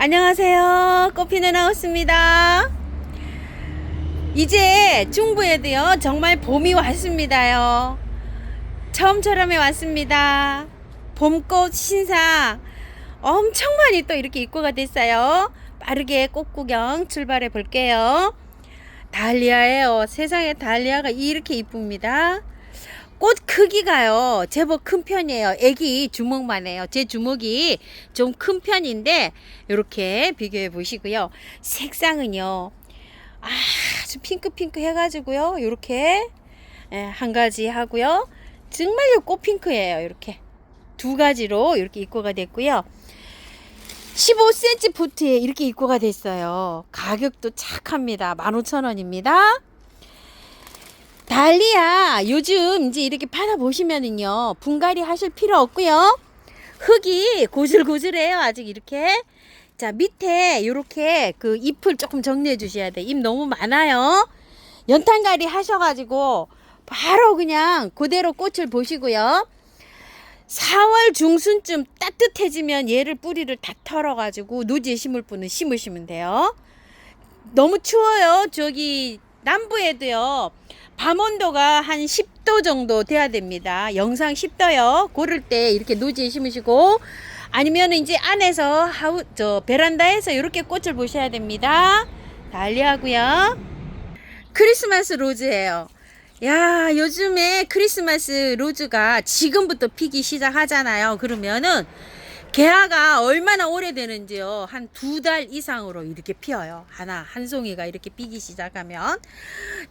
안녕하세요. 꽃피는 하우스입니다. 이제 중부에도요 정말 봄이 왔습니다요. 처음처럼에 왔습니다. 봄꽃 신상 엄청 많이 또 이렇게 입고가 됐어요. 빠르게 꽃 구경 출발해 볼게요. 달리아예요. 세상에 달리아가 이렇게 이쁩니다. 꽃 크기가요 제법 큰 편이에요. 애기 주먹만 해요. 제 주먹이 좀 큰 편인데 이렇게 비교해 보시고요. 색상은요 아주 핑크핑크 해가지고요 이렇게 한 가지 하고요. 정말로 꽃핑크예요. 이렇게 두 가지로 이렇게 입고가 됐고요. 15cm 포트에 이렇게 입고가 됐어요. 가격도 착합니다. 15,000원입니다. 달리아 요즘 이제 이렇게 받아보시면은요 분갈이 하실 필요 없고요. 흙이 고슬고슬해요. 아직 이렇게. 자, 밑에 이렇게 그 잎을 조금 정리해 주셔야 돼. 잎 너무 많아요. 연탄갈이 하셔가지고 바로 그냥 그대로 꽃을 보시고요. 4월 중순쯤 따뜻해지면 얘를 뿌리를 다 털어가지고 노지에 심을 분은 심으시면 돼요. 너무 추워요. 저기 남부에도요 밤온도가 한 10도 정도 돼야 됩니다. 영상 10도요. 고를 때 이렇게 노지에 심으시고 아니면 이제 안에서 베란다에서 이렇게 꽃을 보셔야 됩니다. 달리하고요. 크리스마스 로즈예요. 야, 요즘에 크리스마스 로즈가 지금부터 피기 시작하잖아요. 그러면은 개화가 얼마나 오래되는지요. 한 2달 이상으로 이렇게 피어요. 한 송이가 이렇게 피기 시작하면.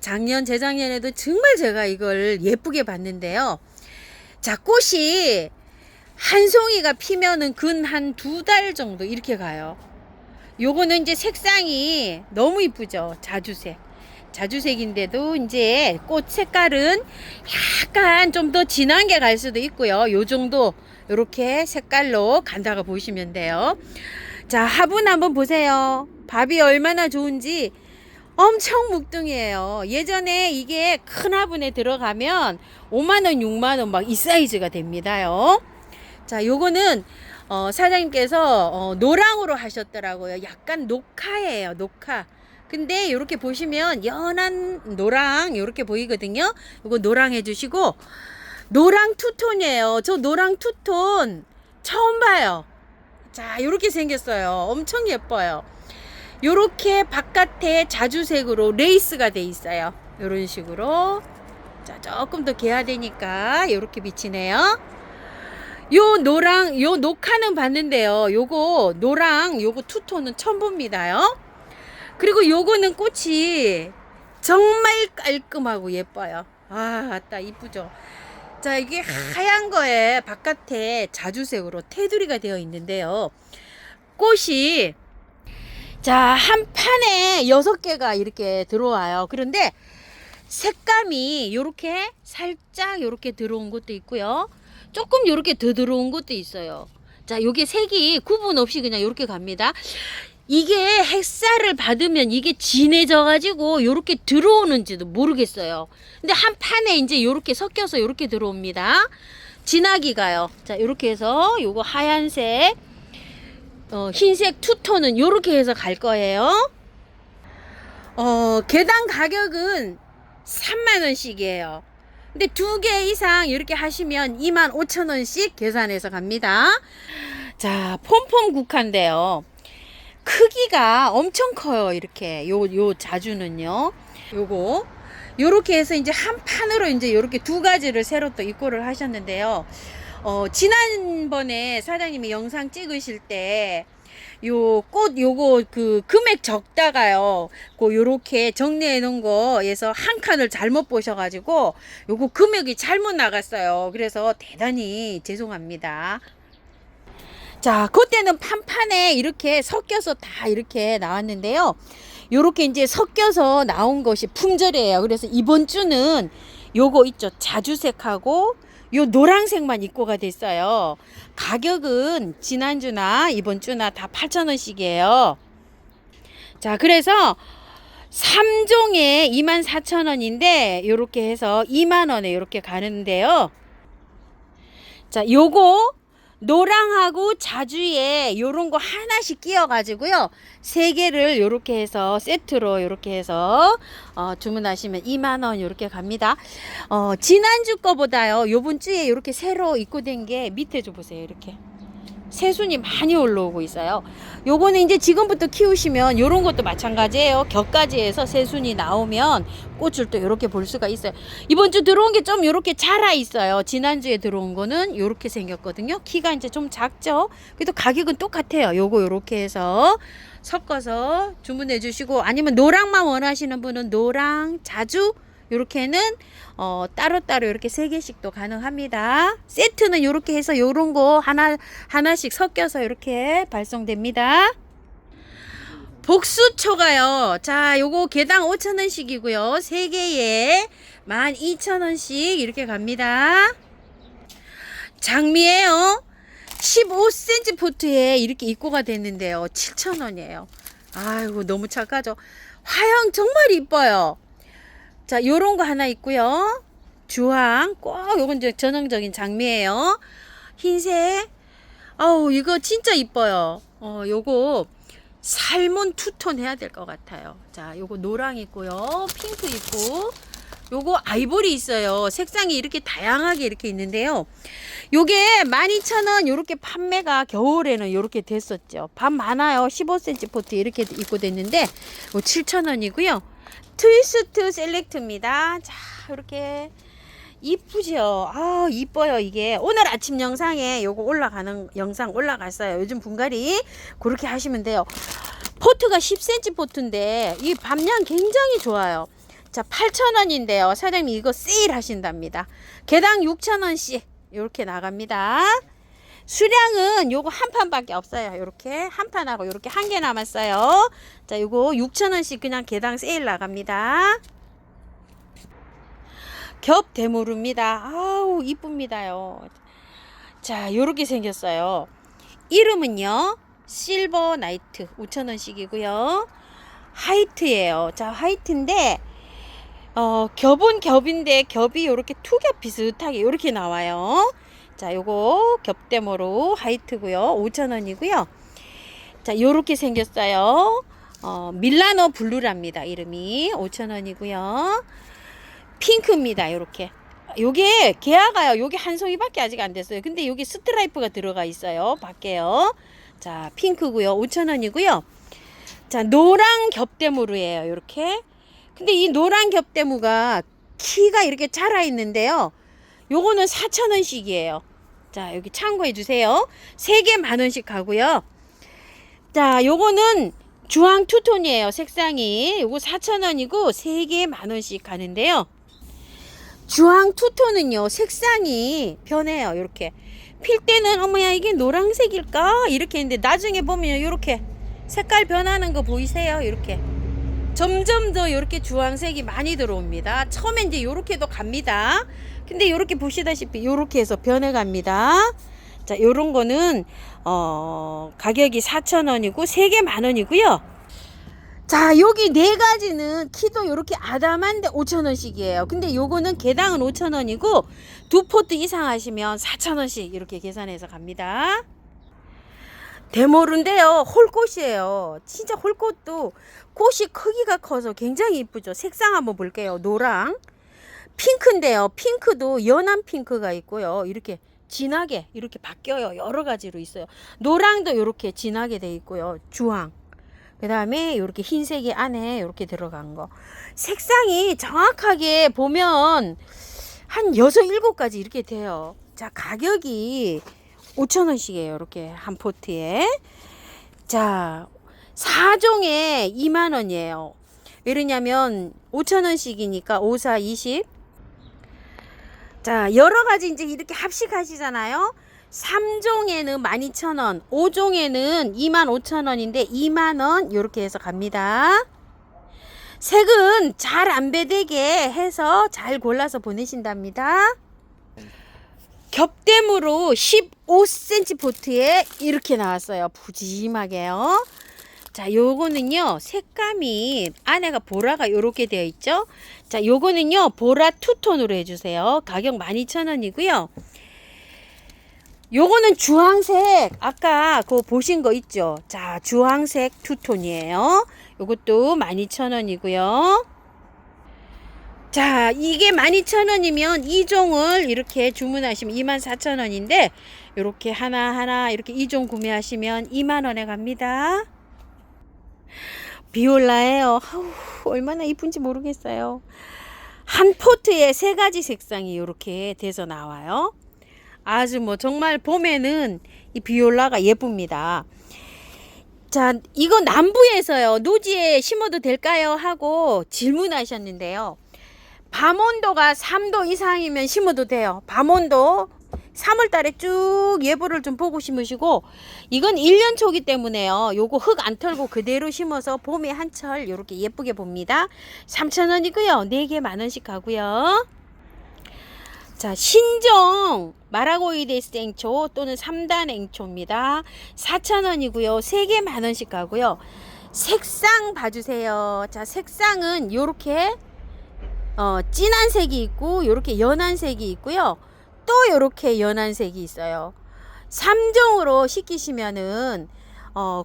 작년, 재작년에도 정말 제가 이걸 예쁘게 봤는데요. 자, 꽃이 한 송이가 피면은 근 한 2달 정도 이렇게 가요. 요거는 이제 색상이 너무 이쁘죠. 자주색인데도 이제 꽃 색깔은 약간 좀 더 진한 게 갈 수도 있고요. 요 정도 이렇게 색깔로 간다고 보시면 돼요. 자, 화분 한번 보세요. 밥이 얼마나 좋은지 엄청 묵둥이에요. 예전에 이게 큰 화분에 들어가면 5만원, 6만원 막 이 사이즈가 됩니다요. 자, 요거는 사장님께서 노랑으로 하셨더라고요. 약간 녹화예요. 녹화. 근데 이렇게 보시면 연한 노랑 이렇게 보이거든요. 이거 노랑 해주시고 노랑 투톤이에요. 저 노랑 투톤 처음 봐요. 자, 이렇게 생겼어요. 엄청 예뻐요. 이렇게 바깥에 자주색으로 레이스가 돼 있어요. 이런 식으로. 자, 조금 더 개화되니까 이렇게 비치네요. 요 노랑, 요 녹화는 봤는데요. 요거 노랑, 요거 투톤은 처음 봅니다요. 그리고 요거는 꽃이 정말 깔끔하고 예뻐요. 아, 아따 이쁘죠. 자, 이게 하얀 거에 바깥에 자주색으로 테두리가 되어 있는데요. 꽃이 자, 한 판에 6개가 이렇게 들어와요. 그런데 색감이 요렇게 살짝 요렇게 들어온 것도 있고요. 조금 요렇게 더 들어온 것도 있어요. 자, 요게 색이 구분 없이 그냥 요렇게 갑니다. 이게 햇살을 받으면 이게 진해져 가지고 요렇게 들어오는지도 모르겠어요. 근데 한 판에 이제 요렇게 섞여서 요렇게 들어옵니다. 진하기가요. 자, 요렇게 해서 요거 하얀색 흰색 투톤은 요렇게 해서 갈 거예요. 개당 가격은 3만원씩이에요. 근데 2개 이상 이렇게 하시면 25,000원씩 계산해서 갑니다. 자, 폼폼 국화인데요. 크기가 엄청 커요. 이렇게 요 자주는요. 요거 요렇게 해서 이제 한 판으로 이제 요렇게 2가지를 새로 또 입고를 하셨는데요. 지난번에 사장님이 영상 찍으실 때 요 꽃 요거 그 금액 적다가요. 요렇게 정리해 놓은 거에서 한 칸을 잘못 보셔가지고 요거 금액이 잘못 나갔어요. 그래서 대단히 죄송합니다. 자, 그때는 판판에 이렇게 섞여서 다 이렇게 나왔는데요. 요렇게 이제 섞여서 나온 것이 품절이에요. 그래서 이번 주는 요거 있죠. 자주색하고 요 노란색만 입고가 됐어요. 가격은 지난주나 이번 주나 다 8,000원씩이에요. 자, 그래서 3종에 24,000원인데 요렇게 해서 2만원에 요렇게 가는데요. 자, 요거 노랑하고 자주에 요런 거 하나씩 끼워 가지고요 3개를 요렇게 해서 세트로 요렇게 해서 주문하시면 2만원 요렇게 갑니다. 지난주 거보다요 요번 주에 요렇게 새로 입고된 게 밑에 좀 보세요. 이렇게 새순이 많이 올라오고 있어요. 요거는 이제 지금부터 키우시면 요런 것도 마찬가지예요. 격까지 해서 새순이 나오면 꽃을 또 요렇게 볼 수가 있어요. 이번 주 들어온 게 좀 요렇게 자라 있어요. 지난주에 들어온 거는 요렇게 생겼거든요. 키가 이제 좀 작죠. 그래도 가격은 똑같아요. 요거 요렇게 해서 섞어서 주문해 주시고, 아니면 노랑만 원하시는 분은 노랑, 자주 요렇게는 따로따로 이렇게 3개씩도 가능합니다. 세트는 요렇게 해서 요런 거 하나씩 섞여서 이렇게 발송됩니다. 복수초가요. 자, 요거 개당 5,000원씩이고요. 3개에 12,000원씩 이렇게 갑니다. 장미에요. 15cm 포트에 이렇게 입고가 됐는데요. 7,000원이에요. 아이고, 너무 착하죠. 화형 정말 이뻐요. 자, 요런 거 하나 있고요. 주황, 꼭 요건 이제 전형적인 장미예요. 흰색. 아우, 이거 진짜 이뻐요. 요거 살몬 투톤 해야 될 것 같아요. 자, 요거 노랑 있고요. 핑크 있고, 요거 아이보리 있어요. 색상이 이렇게 다양하게 이렇게 있는데요. 요게 12,000원 요렇게 판매가 겨울에는 요렇게 됐었죠. 밥 많아요. 15cm 포트 이렇게 입고 됐는데 7,000원이고요. 트위스트 셀렉트입니다. 자, 이렇게 이쁘죠. 아, 이뻐요. 이게 오늘 아침 영상에 요거 올라가는 영상 올라갔어요. 요즘 분갈이 그렇게 하시면 돼요. 포트가 10cm 포트인데 이 밤양 굉장히 좋아요. 자, 8,000원인데요. 사장님 이거 세일 하신답니다. 개당 6,000원씩 이렇게 나갑니다. 수량은 요거 한 판밖에 없어요. 요렇게 한 판하고 요렇게 한 개 남았어요. 자, 요거 6,000원씩 그냥 개당 세일 나갑니다. 겹 대모루입니다. 아우, 이쁩니다요. 자, 요렇게 생겼어요. 이름은요 실버 나이트 5,000원씩이고요 하이트예요. 자, 하이트인데 겹은 겹인데 겹이 요렇게 투겹 비슷하게 요렇게 나와요. 자, 요거 겹대모로 하이트고요. 5,000원이고요. 자, 요렇게 생겼어요. 밀라노 블루랍니다. 이름이 5,000원이고요. 핑크입니다. 요렇게. 요게 개화가요. 요게 한 송이밖에 아직 안 됐어요. 근데 여기 스트라이프가 들어가 있어요. 밖에요. 자, 핑크고요. 5,000원이고요. 자, 노랑 겹대무르예요. 요렇게. 근데 이 노란 겹대무가 키가 이렇게 자라 있는데요. 요거는 4,000원씩이에요. 자, 여기 참고해 주세요. 3개 10,000원씩 가고요. 자, 요거는 주황 투톤이에요. 색상이. 요거 4,000원이고 3개 10,000원씩 가는데요. 주황 투톤은요 색상이 변해요. 이렇게 필 때는 어머야 이게 노란색일까 이렇게 했는데 나중에 보면 이렇게 색깔 변하는 거 보이세요? 이렇게 점점 더 이렇게 주황색이 많이 들어옵니다. 처음에 이제 요렇게도 갑니다. 근데 요렇게 보시다시피 요렇게 해서 변해 갑니다. 자, 요런 거는 가격이 4,000원이고 3개 10,000원이고요. 자, 여기 4가지는 키도 요렇게 아담한데 5,000원씩이에요. 근데 요거는 개당은 5,000원이고 2포트 이상 하시면 4,000원씩 이렇게 계산해서 갑니다. 대모르인데요. 홀꽃이에요. 진짜 홀꽃도 꽃이 크기가 커서 굉장히 이쁘죠. 색상 한번 볼게요. 노랑, 핑크인데요. 핑크도 연한 핑크가 있고요. 이렇게 진하게 이렇게 바뀌어요. 여러 가지로 있어요. 노랑도 이렇게 진하게 돼 있고요. 주황. 그 다음에 이렇게 흰색이 안에 이렇게 들어간 거. 색상이 정확하게 보면 한 6, 7가지 이렇게 돼요. 자, 가격이 5,000원씩이에요. 이렇게 한 포트에. 자, 4종에 20,000원이에요. 왜냐면 5,000원씩이니까 5, 4, 20. 자, 여러 가지 이제 이렇게 합식하시잖아요. 3종에는 12,000원, 5종에는 25,000원인데 2만원 이렇게 해서 갑니다. 색은 잘 안 배되게 해서 잘 골라서 보내신답니다. 겹대무로 15cm 포트에 이렇게 나왔어요. 푸짐하게요. 자, 요거는요 색감이 안에가 보라가 이렇게 되어 있죠. 자, 요거는요 보라 투톤으로 해주세요. 가격 12,000원이고요 요거는 주황색, 아까 그거 보신 거 있죠? 자, 주황색 투톤이에요. 요것도 12,000원이고요. 자, 이게 12,000원이면 이 종을 이렇게 주문하시면 24,000원인데 이렇게 하나하나 이렇게 2종 구매하시면 2만원에 갑니다. 비올라예요. 아우, 얼마나 이쁜지 모르겠어요. 한 포트에 3가지 색상이 이렇게 돼서 나와요. 아주 뭐 정말 봄에는 이 비올라가 예쁩니다. 자, 이거 남부에서요. 노지에 심어도 될까요? 하고 질문하셨는데요. 밤온도가 3도 이상이면 심어도 돼요. 밤온도 3월 달에 쭉 예보를 좀 보고 심으시고, 이건 1년 초기 때문에요. 요거 흙 안 털고 그대로 심어서 봄에 한철 이렇게 예쁘게 봅니다. 3,000원이고요. 4개 만원씩 가고요. 자, 신종 마라고이데스 앵초 또는 3단 앵초입니다. 4,000원이고요. 3개 만원씩 가고요. 색상 봐주세요. 자, 색상은 요렇게 진한 색이 있고 요렇게 연한 색이 있고요. 또 요렇게 연한 색이 있어요. 3종으로 시키시면은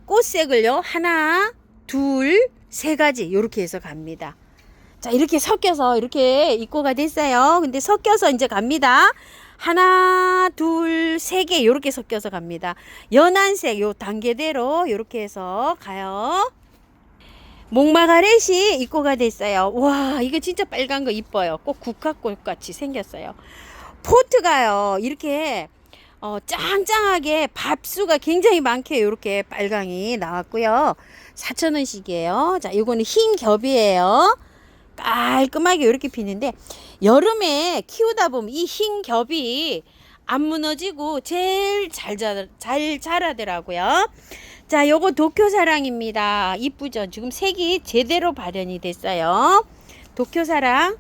꽃색을요 하나, 둘, 3가지 요렇게 해서 갑니다. 자, 이렇게 섞여서 이렇게 입고가 됐어요. 근데 섞여서 이제 갑니다. 하나, 둘, 3개 요렇게 섞여서 갑니다. 연한색 요 단계대로 요렇게 해서 가요. 목마가렛이 입고가 됐어요. 와, 이거 진짜 빨간 거 이뻐요. 꼭 국화꽃 같이 생겼어요. 포트가요 이렇게 짱짱하게 밥수가 굉장히 많게 이렇게 빨강이 나왔고요. 4,000원씩이에요. 자, 이거는 흰 겹이에요. 깔끔하게 이렇게 피는데 여름에 키우다 보면 이 흰 겹이 안 무너지고 제일 잘 자라더라고요. 자, 요거 도쿄사랑입니다. 이쁘죠? 지금 색이 제대로 발현이 됐어요. 도쿄사랑.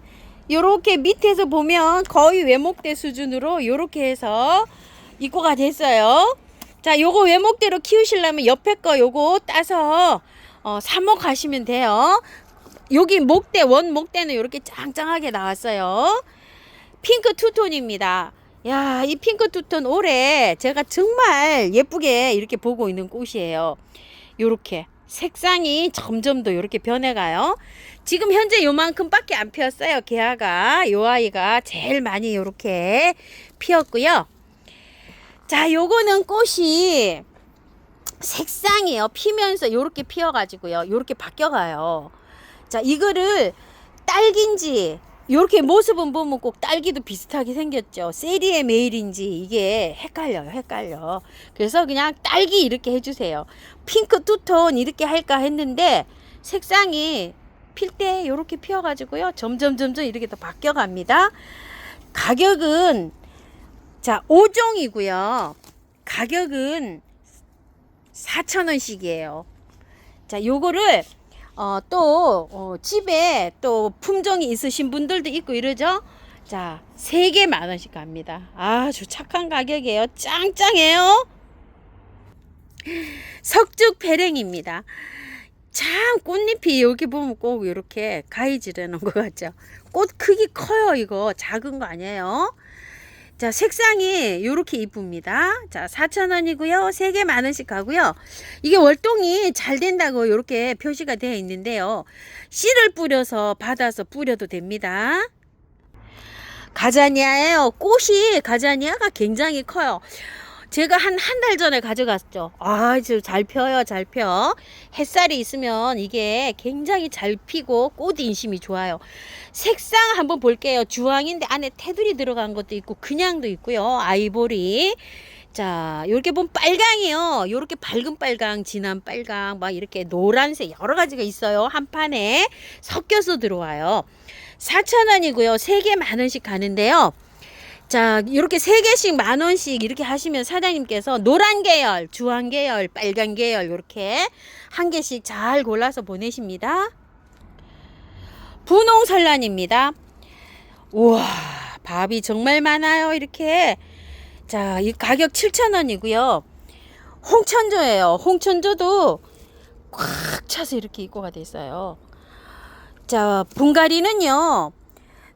요렇게 밑에서 보면 거의 외목대 수준으로 요렇게 해서 입고가 됐어요. 자, 요거 외목대로 키우시려면 옆에 거 요거 따서 삽목하시면 돼요. 여기 목대, 원목대는 이렇게 짱짱하게 나왔어요. 핑크 투톤입니다. 야, 이 핑크 투톤 올해 제가 정말 예쁘게 이렇게 보고 있는 꽃이에요. 요렇게 색상이 점점 더 이렇게 변해가요. 지금 현재 요만큼밖에 안 피었어요. 개화가 요 아이가 제일 많이 요렇게 피었고요. 자, 요거는 꽃이 색상이요 피면서 요렇게 피어가지고요 요렇게 바뀌어가요. 자, 이거를 딸기인지 요렇게 모습은 보면 꼭 딸기도 비슷하게 생겼죠. 세리의 메일인지 이게 헷갈려요. 헷갈려. 그래서 그냥 딸기 이렇게 해주세요. 핑크 투톤 이렇게 할까 했는데 색상이 필 때 요렇게 피어가지고요 점점 이렇게 또 바뀌어갑니다. 가격은 자 5종이고요 가격은 4,000원씩이에요. 자, 요거를 집에 또 품종이 있으신 분들도 있고 이러죠. 자, 3개 만원씩 갑니다. 아주 착한 가격이에요. 짱짱해요. 석죽 배랭입니다. 참 꽃잎이 여기 보면 꼭 이렇게 가위질해 놓은 것 같죠. 꽃 크기 커요. 이거 작은 거 아니에요. 자, 색상이 이렇게 이쁩니다. 자, 4,000원이고요. 3개 만원씩 가고요. 이게 월동이 잘 된다고 이렇게 표시가 되어 있는데요. 씨를 뿌려서 받아서 뿌려도 됩니다. 가자니아예요. 꽃이 가자니아가 굉장히 커요. 제가 한 달 전에 가져갔죠. 아주 잘 펴요. 잘 펴. 햇살이 있으면 이게 굉장히 잘 피고 꽃 인심이 좋아요. 색상 한번 볼게요. 주황인데 안에 테두리 들어간 것도 있고 그냥도 있고요. 아이보리. 자, 이렇게 보면 빨강이요. 이렇게 밝은 빨강, 진한 빨강, 막 이렇게 노란색 여러 가지가 있어요. 한 판에 섞여서 들어와요. 4,000원이고요. 3개 만원씩 가는데요. 자, 이렇게 3개씩 만원씩 이렇게 하시면 사장님께서 노란 계열, 주황 계열, 빨간 계열 이렇게 한 개씩 잘 골라서 보내십니다. 분홍설란입니다. 우와, 밥이 정말 많아요. 이렇게. 자, 이 가격 7,000원이고요. 홍천조예요. 홍천조도 꽉 차서 이렇게 입고가 됐어요. 자, 분갈이는요.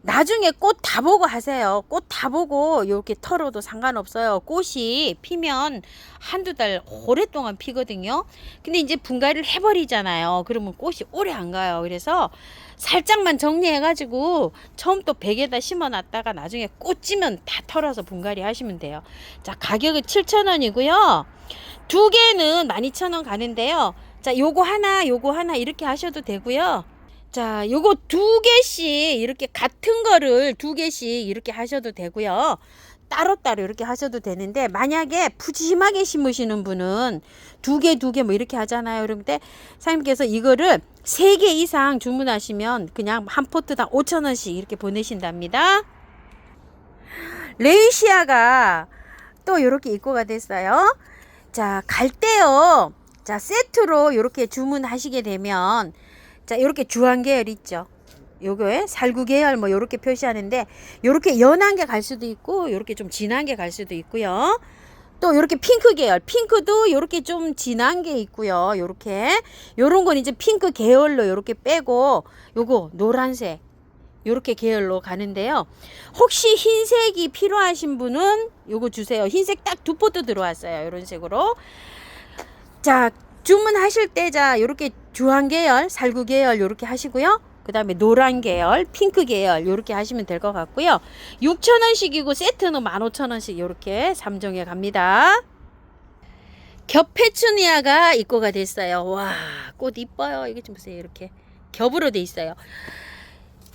나중에 꽃 다 보고 하세요. 꽃 다 보고 이렇게 털어도 상관없어요. 꽃이 피면 한두 달 오랫동안 피거든요. 근데 이제 분갈이를 해버리잖아요. 그러면 꽃이 오래 안 가요. 그래서 살짝만 정리해가지고 처음 또 백에다 심어놨다가 나중에 꽃 지면 다 털어서 분갈이 하시면 돼요. 자, 가격은 7,000원이고요. 두 개는 12,000원 가는데요. 자, 요거 하나 이렇게 하셔도 되고요. 자, 요거 두 개씩 이렇게 같은 거를 두 개씩 이렇게 하셔도 되고요. 따로따로 이렇게 하셔도 되는데, 만약에 푸짐하게 심으시는 분은 두 개 뭐 이렇게 하잖아요. 그런데 사장님께서 이거를 3개 이상 주문하시면 그냥 한 포트당 5,000원씩 이렇게 보내신답니다. 레이시아가 또 이렇게 입고가 됐어요. 자, 갈 때요. 자, 세트로 이렇게 주문하시게 되면, 자, 이렇게 주황 계열 있죠. 요거에 살구 계열 뭐 요렇게 표시하는데, 요렇게 연한 게 갈 수도 있고 요렇게 좀 진한 게 갈 수도 있고요. 또 요렇게 핑크 계열, 핑크도 요렇게 좀 진한 게 있고요. 요렇게 요런 건 이제 핑크 계열로 요렇게 빼고, 요거 노란색 요렇게 계열로 가는데요. 혹시 흰색이 필요하신 분은 요거 주세요. 흰색 딱 2포트 들어왔어요. 요런 식으로. 자, 주문하실 때, 자, 요렇게 주황 계열, 살구 계열 요렇게 하시고요. 그 다음에 노란 계열, 핑크 계열 요렇게 하시면 될 것 같고요. 6,000원씩이고 세트는 15,000원씩 요렇게 3종에 갑니다. 겹페추니아가 입고가 됐어요. 와, 꽃 이뻐요. 이게 좀 보세요. 이렇게 겹으로 돼 있어요.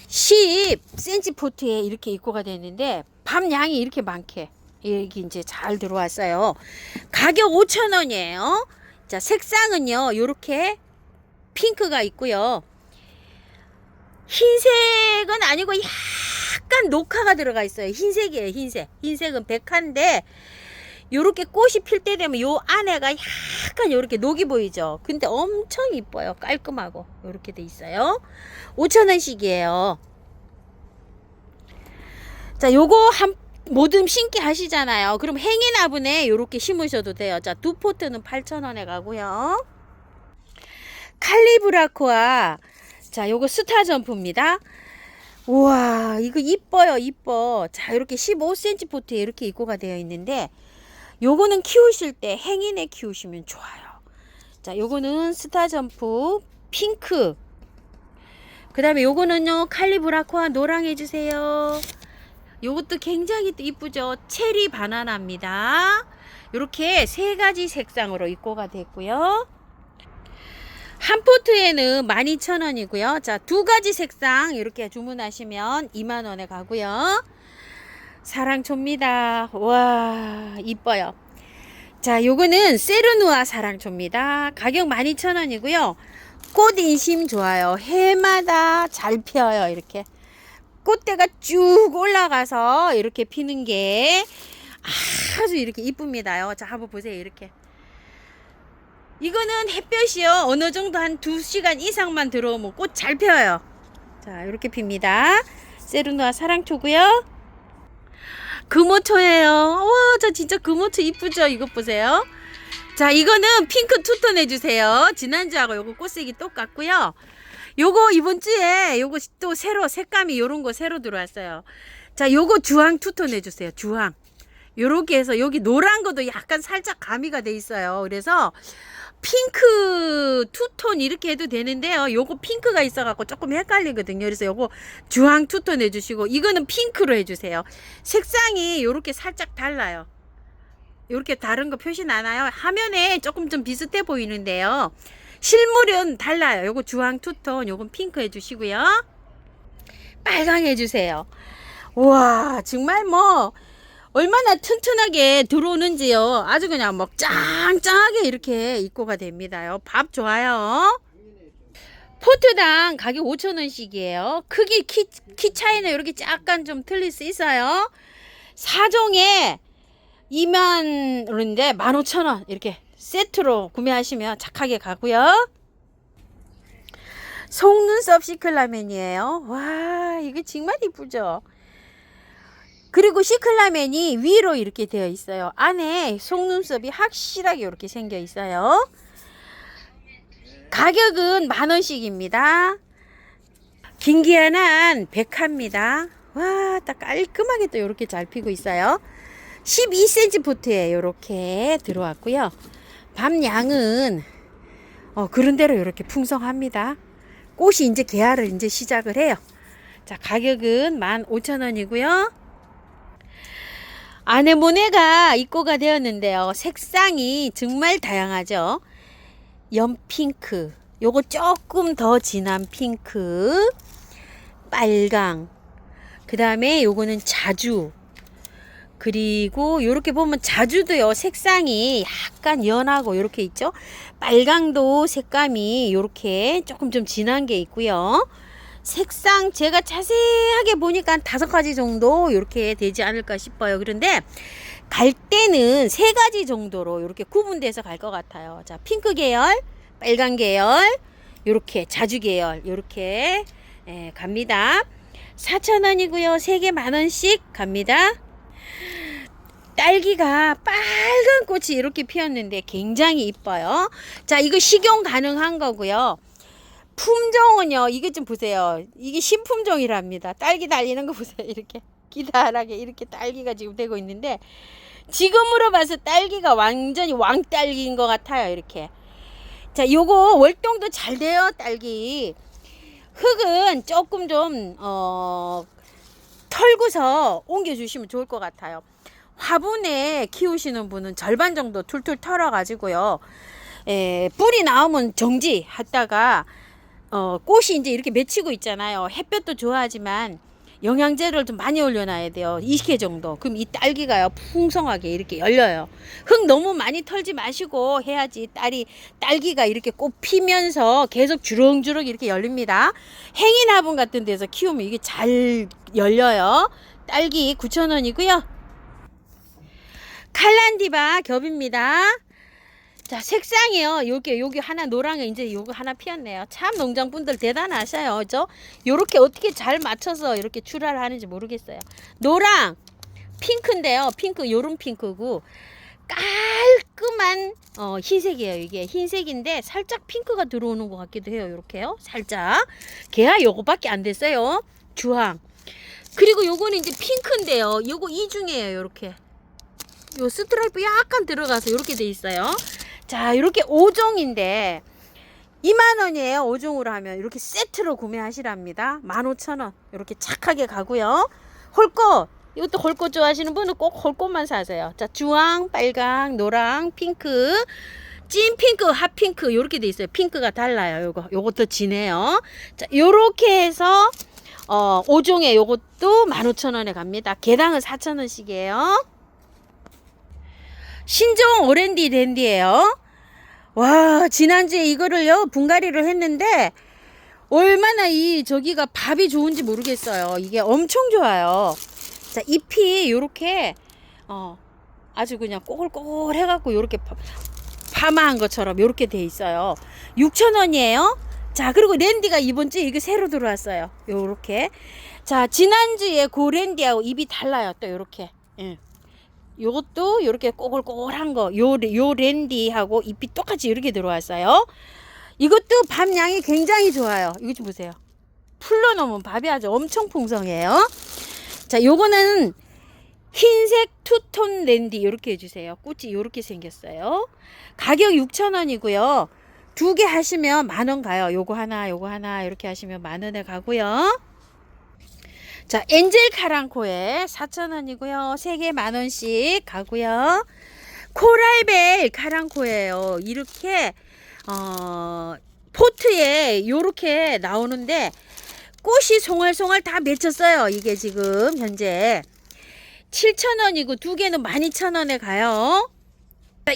10cm 포트에 이렇게 입고가 됐는데, 밤 양이 이렇게 많게 이렇게 이제 잘 들어왔어요. 가격 5,000원이에요. 자, 색상은요, 요렇게 핑크가 있고요. 흰색은 아니고 약간 녹화가 들어가 있어요. 흰색이에요. 흰색은 백화인데, 요렇게 꽃이 필 때 되면 요 안에가 약간 요렇게 녹이 보이죠. 근데 엄청 이뻐요. 깔끔하고 요렇게 돼 있어요. 5,000원씩이에요. 자, 요거 한 모듬 심기 하시잖아요. 그럼 행인화분에 요렇게 심으셔도 돼요. 자, 2포트는 8,000원에 가고요. 칼리브라코아, 자, 요거 스타 점프입니다. 우와, 이거 이뻐요. 이뻐. 자, 이렇게 15cm 포트에 이렇게 입고가 되어 있는데, 요거는 키우실 때 행인에 키우시면 좋아요. 자, 요거는 스타 점프 핑크. 그 다음에 요거는요, 칼리브라코아 노랑 해주세요. 요것도 굉장히 또 이쁘죠. 체리 바나나입니다. 요렇게 3가지 색상으로 입고가 됐고요. 한 포트에는 12,000원이고요. 자, 2가지 색상 이렇게 주문하시면 20,000원에 가고요. 사랑초입니다. 와, 이뻐요. 자, 요거는 세르누아 사랑초입니다. 가격 12,000원이고요. 꽃 인심 좋아요. 해마다 잘 피어요. 이렇게 꽃대가 쭉 올라가서 이렇게 피는 게 아주 이렇게 이쁩니다요. 자, 한번 보세요. 이렇게. 이거는 햇볕이요. 어느 정도 한 2시간 이상만 들어오면 꽃 잘 펴요. 자, 이렇게 핍니다. 세르누아 사랑초고요. 금오초예요. 와, 저 진짜 금오초 이쁘죠? 이것 보세요. 자, 이거는 핑크 투톤 해주세요. 지난주하고 요거 꽃색이 똑같고요. 요거 이번 주에 요거 또 새로 색감이 요런 거 새로 들어왔어요. 자, 요거 주황 투톤 해주세요. 주황. 요렇게 해서 여기 노란 것도 약간 살짝 가미가 돼 있어요. 그래서 핑크 투톤 이렇게 해도 되는데요. 요거 핑크가 있어갖고 조금 헷갈리거든요. 그래서 요거 주황 투톤 해주시고, 이거는 핑크로 해주세요. 색상이 요렇게 살짝 달라요. 요렇게 다른 거 표시 나나요? 화면에 조금 좀 비슷해 보이는데요. 실물은 달라요. 요거 주황 투톤, 요건 핑크 해주시고요. 빨강 해주세요. 우와, 정말 뭐 얼마나 튼튼하게 들어오는지요. 아주 그냥 뭐 짱짱하게 이렇게 입고가 됩니다요. 밥 좋아요. 포트당 가격 5,000원씩이에요. 크기 키 차이는 이렇게 약간 좀 틀릴 수 있어요. 4종에 20,000원인데 15,000원 이렇게 세트로 구매하시면 착하게 가고요. 속눈썹 시클라멘이에요. 와, 이게 정말 이쁘죠. 그리고 시클라멘이 위로 이렇게 되어 있어요. 안에 속눈썹이 확실하게 이렇게 생겨 있어요. 가격은 10,000원씩입니다. 김기현한 백화입니다. 와, 딱 깔끔하게 또 이렇게 잘 피고 있어요. 12cm 포트에 이렇게 들어왔고요. 밤 양은 그런대로 이렇게 풍성합니다. 꽃이 이제 개화를 이제 시작을 해요. 자, 가격은 15,000원이고요. 아네모네가 입고가 되었는데요. 색상이 정말 다양하죠. 연핑크, 요거 조금 더 진한 핑크, 빨강, 그 다음에 요거는 자주, 그리고 요렇게 보면 자주도요 색상이 약간 연하고 요렇게 있죠. 빨강도 색감이 요렇게 조금 좀 진한 게 있고요. 색상 제가 자세하게 보니까 5가지 정도 이렇게 되지 않을까 싶어요. 그런데 갈 때는 3가지 정도로 이렇게 구분돼서 갈 것 같아요. 자, 핑크 계열, 빨강 계열, 이렇게 자주 계열 이렇게 갑니다. 4,000원이고요. 3개 10,000원씩 갑니다. 딸기가 빨간 꽃이 이렇게 피었는데 굉장히 이뻐요. 자, 이거 식용 가능한 거고요. 품종은요, 이게 좀 보세요. 이게 신품종이랍니다. 딸기 달리는 거 보세요. 이렇게 기다랗게 이렇게 딸기가 지금 되고 있는데, 지금으로 봐서 딸기가 완전히 왕딸기인 것 같아요. 이렇게. 자, 요거 월동도 잘 돼요. 딸기. 흙은 조금 좀 털고서 옮겨주시면 좋을 것 같아요. 화분에 키우시는 분은 절반 정도 툴툴 털어 가지고요. 뿌리 나오면 정지하다가 꽃이 이제 이렇게 맺히고 있잖아요. 햇볕도 좋아하지만 영양제를 좀 많이 올려놔야 돼요. 20개 정도. 그럼 이 딸기가요 풍성하게 이렇게 열려요. 흙 너무 많이 털지 마시고 해야지 딸기가 이렇게 꽃 피면서 계속 주렁주렁 이렇게 열립니다. 행인 화분 같은 데서 키우면 이게 잘 열려요. 딸기 9,000원이고요. 칼란디바 겹입니다. 자, 색상이요. 여기 하나 노랑에 이제 요거 하나 피었네요. 참 농장분들 대단하셔요. 그죠? 요렇게 어떻게 잘 맞춰서 이렇게 출하를 하는지 모르겠어요. 노랑, 핑크인데요. 핑크, 요런 핑크고 깔끔한 흰색이에요. 이게 흰색인데 살짝 핑크가 들어오는 것 같기도 해요. 요렇게요. 살짝. 걔야 요거밖에 안 됐어요. 주황. 그리고 요거는 이제 핑크인데요. 요거 이중이에요. 요렇게. 요 스트라이프 약간 들어가서 이렇게 돼 있어요. 자, 이렇게 5종인데 20,000원이에요. 5종으로 하면 이렇게 세트로 구매하시랍니다. 15,000원 이렇게 착하게 가고요. 홀꽃, 이것도 홀꽃 좋아하시는 분은 꼭 홀꽃만 사세요. 자, 주황, 빨강, 노랑, 핑크, 찐 핑크, 핫 핑크 이렇게 돼 있어요. 핑크가 달라요. 요것도 진해요. 자, 요렇게 해서 5종에 요것도 15,000원에 갑니다. 개당은 4,000원씩이에요. 신종 오렌지 랜디예요. 와, 지난주에 이거를요 분갈이를 했는데 얼마나 저기가 밥이 좋은지 모르겠어요. 이게 엄청 좋아요. 자, 잎이 요렇게 아주 그냥 꼬글꼬글 해갖고 요렇게 파마한 것처럼 요렇게 돼 있어요. 6,000원이에요. 자, 그리고 랜디가 이번 주에 이게 새로 들어왔어요. 요렇게. 자, 지난주에 그 랜디하고 잎이 달라요. 또 요렇게. 예. 요것도 요렇게 꼬글꼬글한 거, 요 랜디하고 잎이 똑같이 이렇게 들어왔어요. 이것도 밥 양이 굉장히 좋아요. 이거 좀 보세요. 풀로 넣으면 밥이 아주 엄청 풍성해요. 자, 요거는 흰색 투톤 랜디 이렇게 해주세요. 꽃이 요렇게 생겼어요. 가격 6,000원이고요. 2개 하시면 10,000원 가요. 요거 하나 이렇게 하시면 10,000원에 가고요. 자, 엔젤 카랑코에 4,000원이고요. 3개 10,000원씩 가고요. 코랄벨 카랑코예요. 이렇게 포트에 요렇게 나오는데 꽃이 송알송알 다 맺혔어요. 이게 지금 현재 7,000원이고 2개는 12,000원에 가요.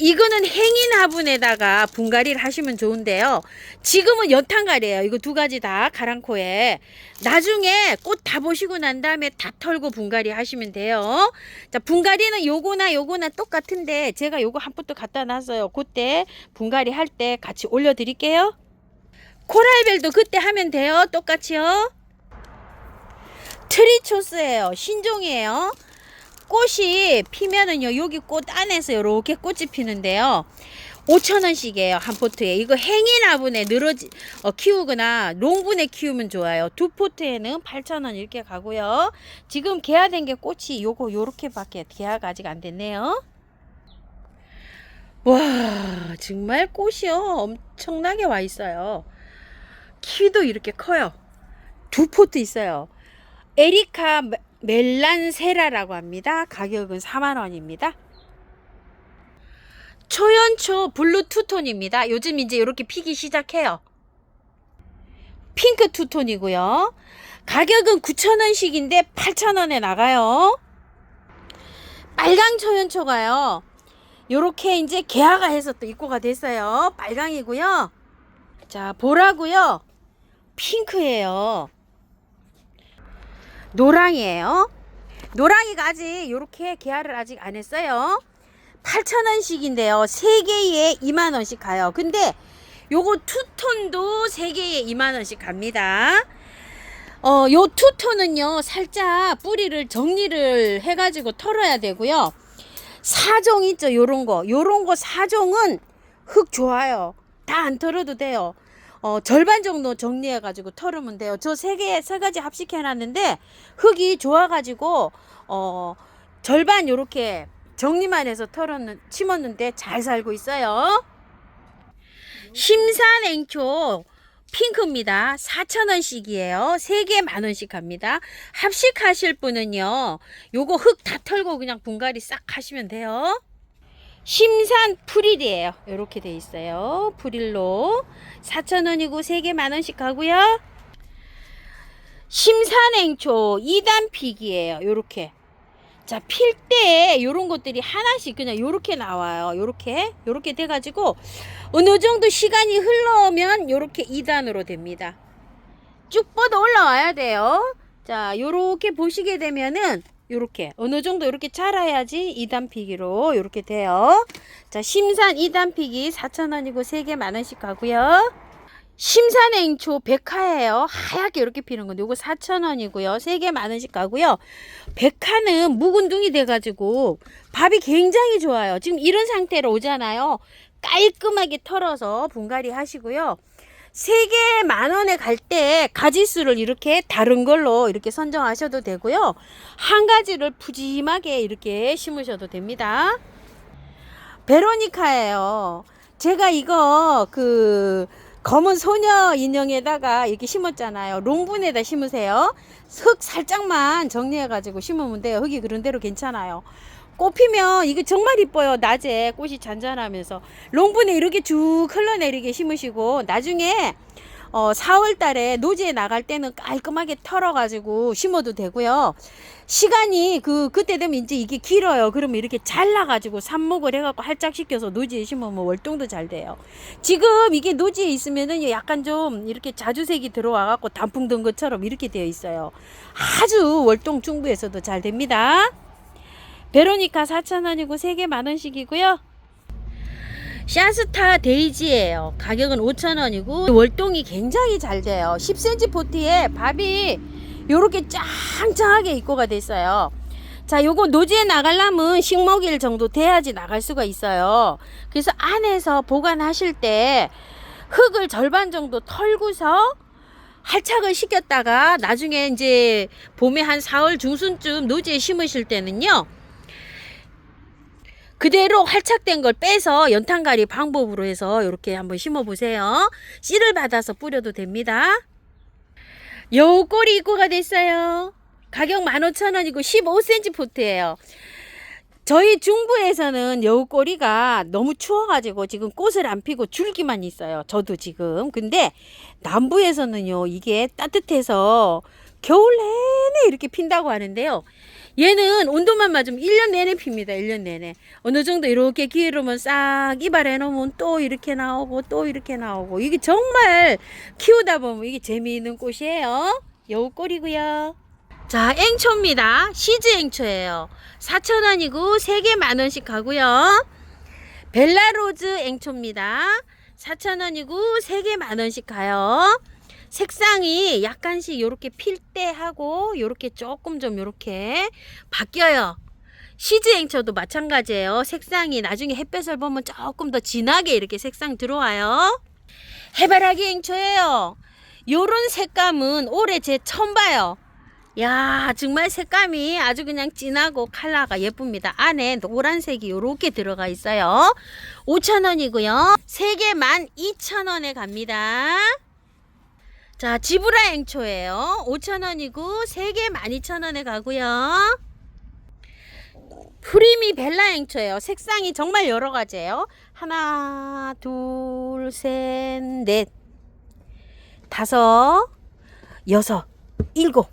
이거는 행인 화분에다가 분갈이를 하시면 좋은데요. 지금은 연탄갈이에요. 이거 2가지 다 가랑코에. 나중에 꽃 다 보시고 난 다음에 다 털고 분갈이 하시면 돼요. 자, 분갈이는 요거나 똑같은데 제가 요거 한 포트 갖다 놨어요. 그때 분갈이 할 때 같이 올려 드릴게요. 코랄벨도 그때 하면 돼요. 똑같이요. 트리초스예요. 신종이에요. 꽃이 피면은요, 여기 꽃 안에서 이렇게 꽃이 피는데요. 5,000원씩이에요. 한 포트에. 이거 행인화분에 키우거나 롱분에 키우면 좋아요. 두 포트에는 8,000원 이렇게 가고요. 지금 개화된 게 꽃이 요렇게밖에 개화가 아직 안 됐네요. 와, 정말 꽃이요. 엄청나게 와 있어요. 키도 이렇게 커요. 두 포트 있어요. 에리카 멜란세라라고 합니다. 가격은 4만원입니다. 초연초 블루 투톤입니다. 요즘 이제 이렇게 피기 시작해요. 핑크 투톤이고요. 가격은 9,000원씩인데 8,000원에 나가요. 빨강 초연초가요. 요렇게 이제 개화가 해서 또 입고가 됐어요. 빨강이고요. 자, 보라고요. 핑크예요. 노랑이에요. 노랑이가 아직 요렇게 개화를 아직 안 했어요. 8,000원씩인데요. 3개에 2만원씩 가요. 근데 요거 투톤도 3개에 2만원씩 갑니다. 요 투톤은요, 살짝 뿌리를 정리를 해가지고 털어야 되고요. 사종 있죠, 요런 거 4종은 흙 좋아요. 다 안 털어도 돼요. 절반 정도 정리해가지고 털으면 돼요. 저 세 가지 합식해놨는데 흙이 좋아가지고 절반 요렇게 정리만 해서 심었는데 잘 살고 있어요. 심산앵초 핑크입니다. 4,000원씩이에요. 3개 만원씩 갑니다. 합식하실 분은요, 요거 흙 다 털고 그냥 분갈이 싹 하시면 돼요. 심산 프릴이에요. 이렇게 돼 있어요. 프릴로 4,000원이고 3개 만원씩 가고요. 심산앵초 2단 픽이에요. 요렇게. 자, 필 때 요런 것들이 하나씩 그냥 요렇게 나와요. 요렇게 돼가지고 어느 정도 시간이 흘러오면 요렇게 2단으로 됩니다. 쭉 뻗어 올라와야 돼요. 자, 요렇게 보시게 되면은 요렇게 어느 정도 요렇게 자라야지 2단 피기로 요렇게 돼요. 자, 심산 2단 피기 4,000원이고 3개 만원씩 가고요. 심산앵초 백화예요. 하얗게 이렇게 피는 건데 요거 4,000원이고요. 3개 만원씩 가고요. 백화는 묵은둥이 돼가지고 밥이 굉장히 좋아요. 지금 이런 상태로 오잖아요. 깔끔하게 털어서 분갈이 하시고요. 3개 만원에 갈 때 가지수를 이렇게 다른 걸로 이렇게 선정하셔도 되고요. 한 가지를 푸짐하게 이렇게 심으셔도 됩니다. 베로니카예요. 제가 이거 검은 소녀 인형에다가 이렇게 심었잖아요. 롱분에다 심으세요. 흙 살짝만 정리해가지고 심으면 돼요. 흙이 그런 대로 괜찮아요. 꽃 피면 이거 정말 이뻐요. 낮에 꽃이 잔잔하면서 롱분에 이렇게 쭉 흘러내리게 심으시고 나중에 4월 달에 노지에 나갈 때는 깔끔하게 털어가지고 심어도 되고요. 시간이 그때 되면 이제 이게 길어요. 그러면 이렇게 잘라가지고 삽목을 해갖고 활짝 시켜서 노지에 심으면 월동도 잘 돼요. 지금 이게 노지에 있으면은 약간 좀 이렇게 자주색이 들어와갖고 단풍 든 것처럼 이렇게 되어 있어요. 아주 월동 중부에서도 잘 됩니다. 베로니카 4,000원이고 3개 만원씩이고요. 샤스타 데이지예요. 가격은 5,000원이고 월동이 굉장히 잘 돼요. 10cm 포트에 밥이 요렇게 짱짱하게 입고가 됐어요. 자, 요거 노지에 나가려면 식목일 정도 돼야지 나갈 수가 있어요. 그래서 안에서 보관하실 때 흙을 절반 정도 털고서 활착을 시켰다가 나중에 이제 봄에 한 4월 중순쯤 노지에 심으실 때는요, 그대로 활착된 걸 빼서 연탄가리 방법으로 해서 이렇게 한번 심어 보세요. 씨를 받아서 뿌려도 됩니다. 여우꼬리 입고가 됐어요. 가격 15,000원이고 15cm 포트예요. 저희 중부에서는 여우꼬리가 너무 추워가지고 지금 꽃을 안 피고 줄기만 있어요. 저도 지금. 근데 남부에서는요, 이게 따뜻해서 겨울 내내 이렇게 핀다고 하는데요. 얘는 온도만 맞으면 1년 내내 핍니다. 1년 내내. 어느 정도 이렇게 기르면 싹 이발해 놓으면 또 이렇게 나오고 또 이렇게 나오고, 이게 정말 키우다 보면 이게 재미있는 꽃이에요. 여우꼬리고요. 자, 앵초입니다. 시즈 앵초예요. 4,000원이고 3개 만원씩 가고요. 벨라로즈 앵초입니다. 4,000원이고 3개 만원씩 가요. 색상이 약간씩 요렇게 필 때 하고 요렇게 조금 좀 요렇게 바뀌어요. 시즈앵초도 마찬가지예요. 색상이 나중에 햇볕을 보면 조금 더 진하게 이렇게 색상 들어와요. 해바라기 앵초예요. 요런 색감은 올해 제 처음 봐요. 야, 정말 색감이 아주 그냥 진하고 컬러가 예쁩니다. 안에 노란색이 요렇게 들어가 있어요. 5,000원이고요. 3개 12,000원에 갑니다. 자, 지브라 앵초예요. 5,000원이고 3개 12,000원에 가고요. 프리미 벨라 앵초예요. 색상이 정말 여러 가지예요. 하나, 둘, 셋, 넷, 다섯, 여섯, 일곱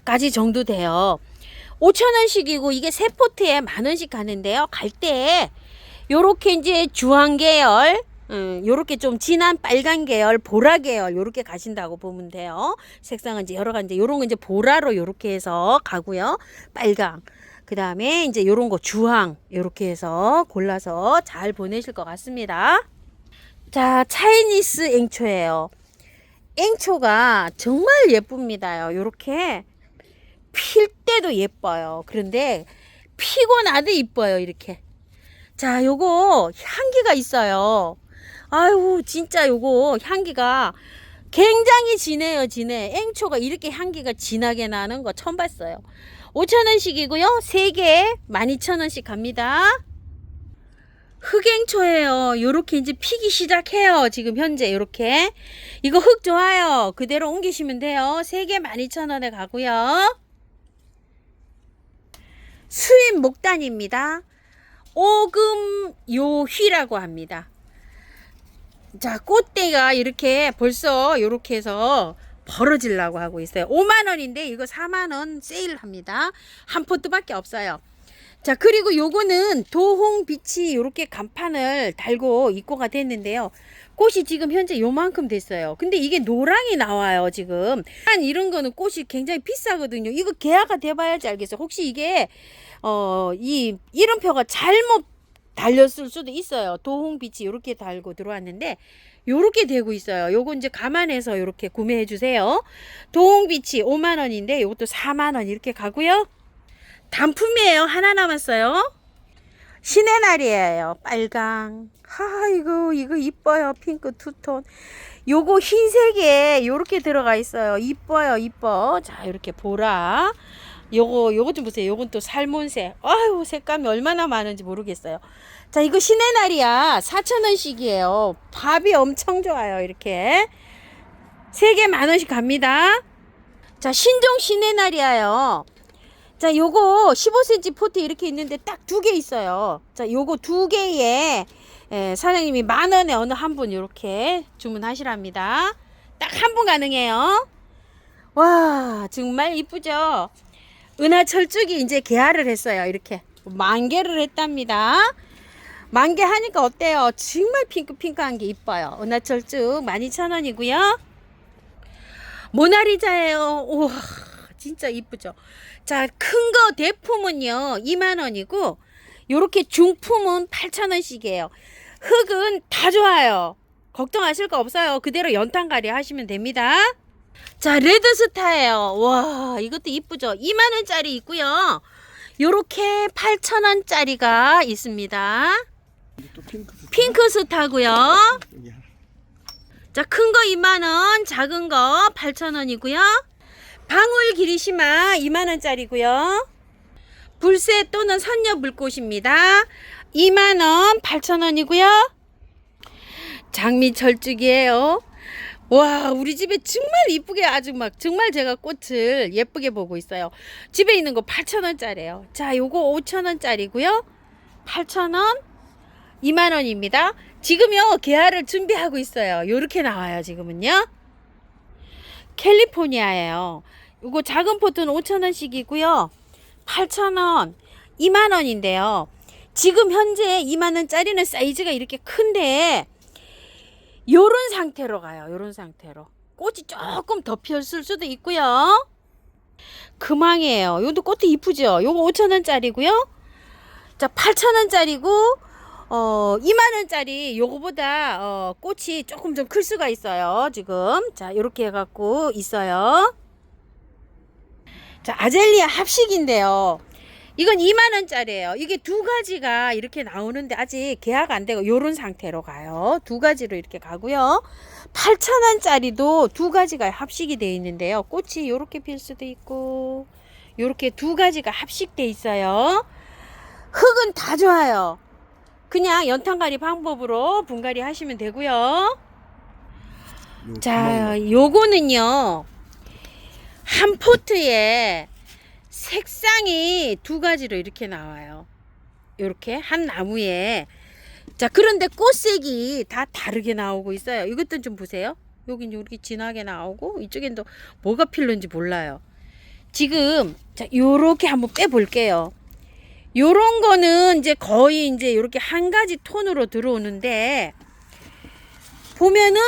가지 정도 돼요. 5,000원씩이고 이게 세 포트에 10,000원씩 가는데요. 갈 때 요렇게 이제 주황 계열, 요렇게 좀 진한 빨간 계열, 보라 계열 요렇게 가신다고 보면 돼요. 색상은 이제 여러 가지, 요런 거 이제 보라로 요렇게 해서 가고요. 빨강. 그 다음에 이제 요런 거 주황 요렇게 해서 골라서 잘 보내실 것 같습니다. 자, 차이니스 앵초예요. 앵초가 정말 예쁩니다. 요렇게 필 때도 예뻐요. 그런데 피고 나도 이뻐요. 이렇게. 자, 요거 향기가 있어요. 아유, 진짜 요거 향기가 굉장히 진해요. 진해. 앵초가 이렇게 향기가 진하게 나는 거 처음 봤어요. 5,000원씩이고요. 3개 12,000원씩 갑니다. 흑앵초예요. 요렇게 이제 피기 시작해요. 지금 현재 요렇게. 이거 흙 좋아요. 그대로 옮기시면 돼요. 3개 12,000원에 가고요. 수입 목단입니다. 오금요휘라고 합니다. 자, 꽃대가 이렇게 벌써 요렇게 해서 벌어지려고 하고 있어요. 5만원인데 이거 4만원 세일합니다. 한 포트밖에 없어요. 자, 그리고 요거는 도홍빛이 요렇게 간판을 달고 입고가 됐는데요. 꽃이 지금 현재 요만큼 됐어요. 근데 이게 노랑이 나와요. 지금 이런 거는 꽃이 굉장히 비싸거든요. 이거 개화가 돼봐야지 알겠어요. 혹시 이게 이 이름표가 잘못 달렸을 수도 있어요. 도홍빛이 요렇게 달고 들어왔는데 요렇게 되고 있어요. 요거 이제 감안해서 요렇게 구매해 주세요. 도홍빛이 5만원인데 요것도 4만원 이렇게 가고요. 단품이에요. 하나 남았어요. 신의 날이에요. 빨강. 이거 이뻐요. 핑크 투톤. 요거 흰색에 요렇게 들어가 있어요. 이뻐요. 이뻐. 자, 이렇게 보라. 요거 좀 보세요. 요건 또 살몬색. 아유, 색감이 얼마나 많은지 모르겠어요. 자, 이거 신의 날이야. 4,000원씩이에요. 밥이 엄청 좋아요. 이렇게 3개 10,000원씩 갑니다. 자, 신종 신의 날이에요. 자, 요거 15cm 포트 이렇게 있는데 딱 2개 있어요. 자, 요거 2개에 사장님이 10,000원에 어느 한 분 이렇게 주문하시랍니다. 딱 한 분 가능해요. 와, 정말 이쁘죠? 은하철쭉이 이제 개화를 했어요. 이렇게 만개를 했답니다. 만개 하니까 어때요? 정말 핑크한 게 이뻐요. 은하철쭉 12,000원이고요. 모나리자예요. 우와, 진짜 이쁘죠? 자, 큰 거 대품은요 2만원이고 요렇게 중품은 8,000원씩이에요. 흙은 다 좋아요. 걱정하실 거 없어요. 그대로 연탄가리 하시면 됩니다. 자, 레드스타예요. 와, 이것도 이쁘죠? 2만원짜리 있고요. 요렇게 8,000원짜리가 있습니다. 핑크스타고요. 자, 큰 거 2만원, 작은 거 8,000원이고요. 방울 기리시마 2만원짜리고요. 불새 또는 선녀 불꽃입니다. 2만원 8,000원이고요. 장미철쭉이에요. 와, 우리 집에 정말 이쁘게 아주 막 정말 제가 꽃을 예쁘게 보고 있어요. 집에 있는 거 8,000원짜리예요. 자, 요거 5,000원짜리고요. 8,000원 2만원입니다. 지금요 개화를 준비하고 있어요. 요렇게 나와요. 지금은요 캘리포니아예요. 요거 작은 포트는 5,000원씩이고요. 8,000원 2만원인데요 지금 현재 2만원짜리는 사이즈가 이렇게 큰데 요런 상태로 가요. 요런 상태로 꽃이 조금 더 피었을 수도 있고요. 금황이에요. 요것도 꽃이 이쁘죠. 요거 5,000원짜리고요. 자, 8,000원짜리고 2만원짜리 요거보다 꽃이 조금 좀 클 수가 있어요. 지금 자, 요렇게 해갖고 있어요. 자, 아젤리아 합식인데요 이건 2만 원짜리예요. 이게 두 가지가 이렇게 나오는데 아직 계약 안 되고 요런 상태로 가요. 두 가지로 이렇게 가고요. 8천 원짜리도 두 가지가 합식이 되어 있는데요. 꽃이 요렇게 필 수도 있고 요렇게 두 가지가 합식돼 있어요. 흙은 다 좋아요. 그냥 연탄가리 방법으로 분갈이 하시면 되고요. 자, 요거는요. 한 포트에 색상이 두 가지로 이렇게 나와요. 이렇게 한 나무에. 자, 그런데 꽃색이 다 다르게 나오고 있어요. 이것도 좀 보세요. 여긴 이렇게 진하게 나오고 이쪽엔 또 뭐가 필는지 몰라요. 지금 자, 요렇게 한번 빼 볼게요. 요런 거는 이제 거의 이제 이렇게 한 가지 톤으로 들어오는데 보면은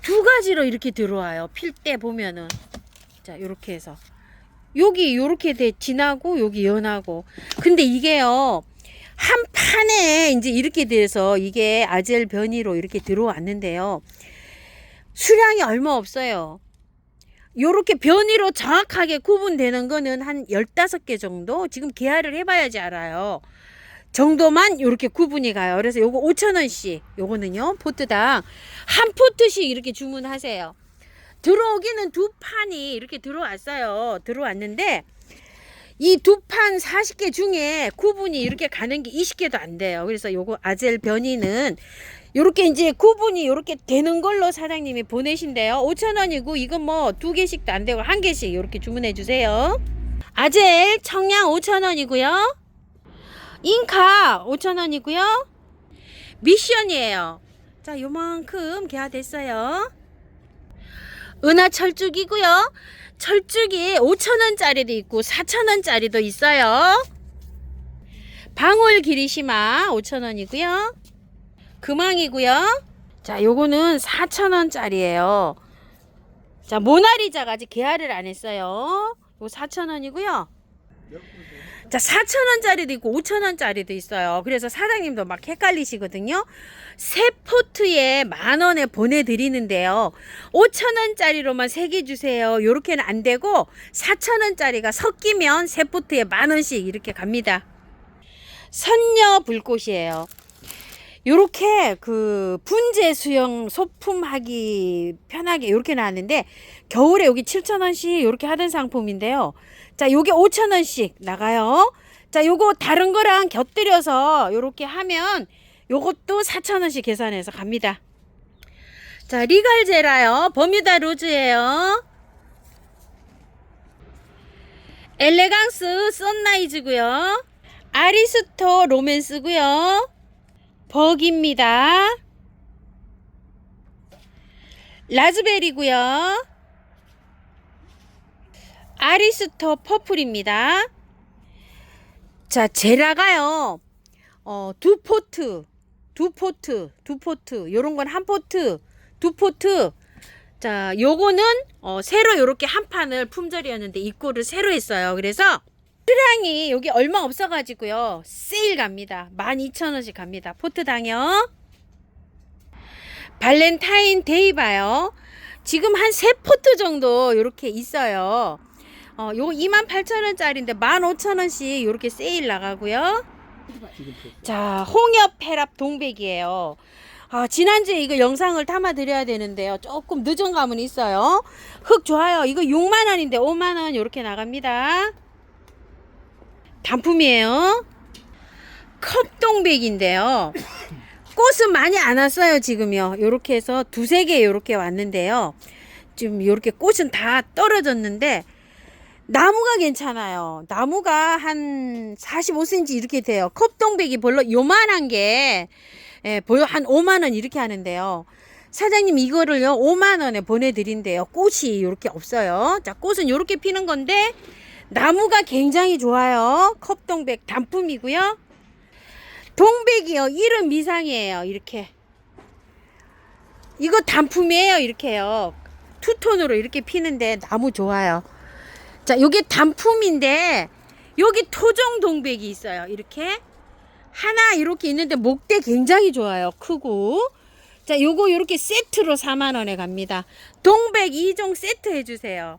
두 가지로 이렇게 들어와요. 필 때 보면은 자, 요렇게 해서 여기 요렇게 돼 진하고 여기 연하고. 근데 이게요 한 판에 이제 이렇게 돼서 이게 아젤 변이로 이렇게 들어왔는데요. 수량이 얼마 없어요. 요렇게 변이로 정확하게 구분되는 거는 한 15개 정도 지금 계약을 해봐야지 알아요. 정도만 요렇게 구분이 가요. 그래서 요거 5,000원씩 요거는요 포트당 한 포트씩 이렇게 주문하세요. 들어오기는 두 판이 이렇게 들어왔어요. 들어왔는데 이 두 판 40개 중에 구분이 이렇게 가는 게 20개도 안 돼요. 그래서 요거 아젤 변이는 요렇게 이제 구분이 요렇게 되는 걸로 사장님이 보내신대요. 5,000원이고 이건 뭐 두 개씩도 안 되고 한 개씩 요렇게 주문해 주세요. 아젤 청량 5,000원이고요. 잉카 5,000원이고요. 미션이에요. 자, 요만큼 계약됐어요. 은하 철쭉이고요. 철쭉이 5,000원짜리도 있고 4,000원짜리도 있어요. 방울 기리시마 5,000원이고요. 금왕이고요. 자, 요거는 4,000원짜리예요. 자, 모나리자가 아직 계약을 안 했어요. 요거 4,000원이고요. 자, 4,000원짜리도 있고 5,000원짜리도 있어요. 그래서 사장님도 막 헷갈리시거든요. 세 포트에 10,000원에 보내드리는데요. 5,000원짜리로만 3개 주세요. 요렇게는 안 되고 4,000원짜리가 섞이면 세 포트에 10,000원씩 이렇게 갑니다. 선녀 불꽃이에요. 요렇게 그 분재 수영 소품하기 편하게 요렇게 나왔는데 겨울에 여기 7,000원씩 요렇게 하던 상품인데요. 자, 요게 5,000원씩 나가요. 자, 요거 다른 거랑 곁들여서 요렇게 하면 요것도 4,000원씩 계산해서 갑니다. 자, 리갈제라요. 버뮤다 로즈예요. 엘레강스 선라이즈고요. 아리스토 로맨스고요. 버기입니다. 라즈베리고요. 아리스토 퍼플입니다. 자, 제라가요. 두 포트 요런 건 한 포트, 두 포트. 자, 요거는 새로 요렇게 한 판을 품절이었는데 입고를 새로 했어요. 그래서 수량이 여기 얼마 없어 가지고요. 세일 갑니다. 12,000원씩 갑니다. 포트당요. 발렌타인 데이 봐요. 지금 한 3포트 정도 요렇게 있어요. 요거 28,000원짜리인데 15,000원씩 요렇게 세일 나가고요. 자, 홍엽 페랍 동백이에요. 지난주에 이거 영상을 담아 드려야 되는데요. 조금 늦은 감은 있어요. 흙 좋아요. 이거 6만원인데 5만원 요렇게 나갑니다. 단품이에요. 컵동백인데요. 꽃은 많이 안 왔어요. 지금요. 요렇게 해서 두세 개 요렇게 왔는데요. 지금 요렇게 꽃은 다 떨어졌는데 나무가 괜찮아요. 나무가 한 45cm 이렇게 돼요. 컵동백이 별로 요만한 게 보여 한 5만원 이렇게 하는데요. 사장님 이거를요 5만원에 보내드린대요. 꽃이 이렇게 없어요. 자, 꽃은 이렇게 피는 건데 나무가 굉장히 좋아요. 컵동백 단품이고요. 동백이요. 이름 이상이에요. 이렇게 이거 단품이에요. 이렇게요. 투톤으로 이렇게 피는데 나무 좋아요. 자, 요게 단품인데 여기 토종 동백이 있어요. 이렇게 하나 이렇게 있는데 목대 굉장히 좋아요. 크고. 자, 요거 이렇게 세트로 4만원에 갑니다. 동백 2종 세트 해주세요.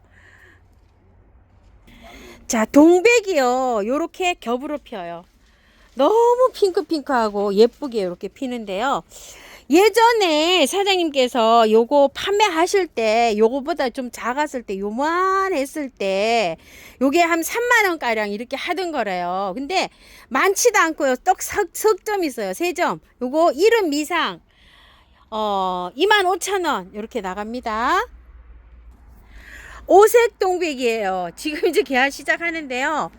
자, 동백이요. 요렇게 겹으로 펴요. 너무 핑크핑크하고 예쁘게 이렇게 피는데요. 예전에 사장님께서 요거 판매하실 때 요거보다 좀 작았을 때 요만했을 때 요게 한 3만원 가량 이렇게 하던 거래요. 근데 많지도 않고요. 떡 석점 있어요. 3점. 요거 이름 미상 25,000원 이렇게 나갑니다. 오색 동백이에요. 지금 이제 개화 시작하는데요.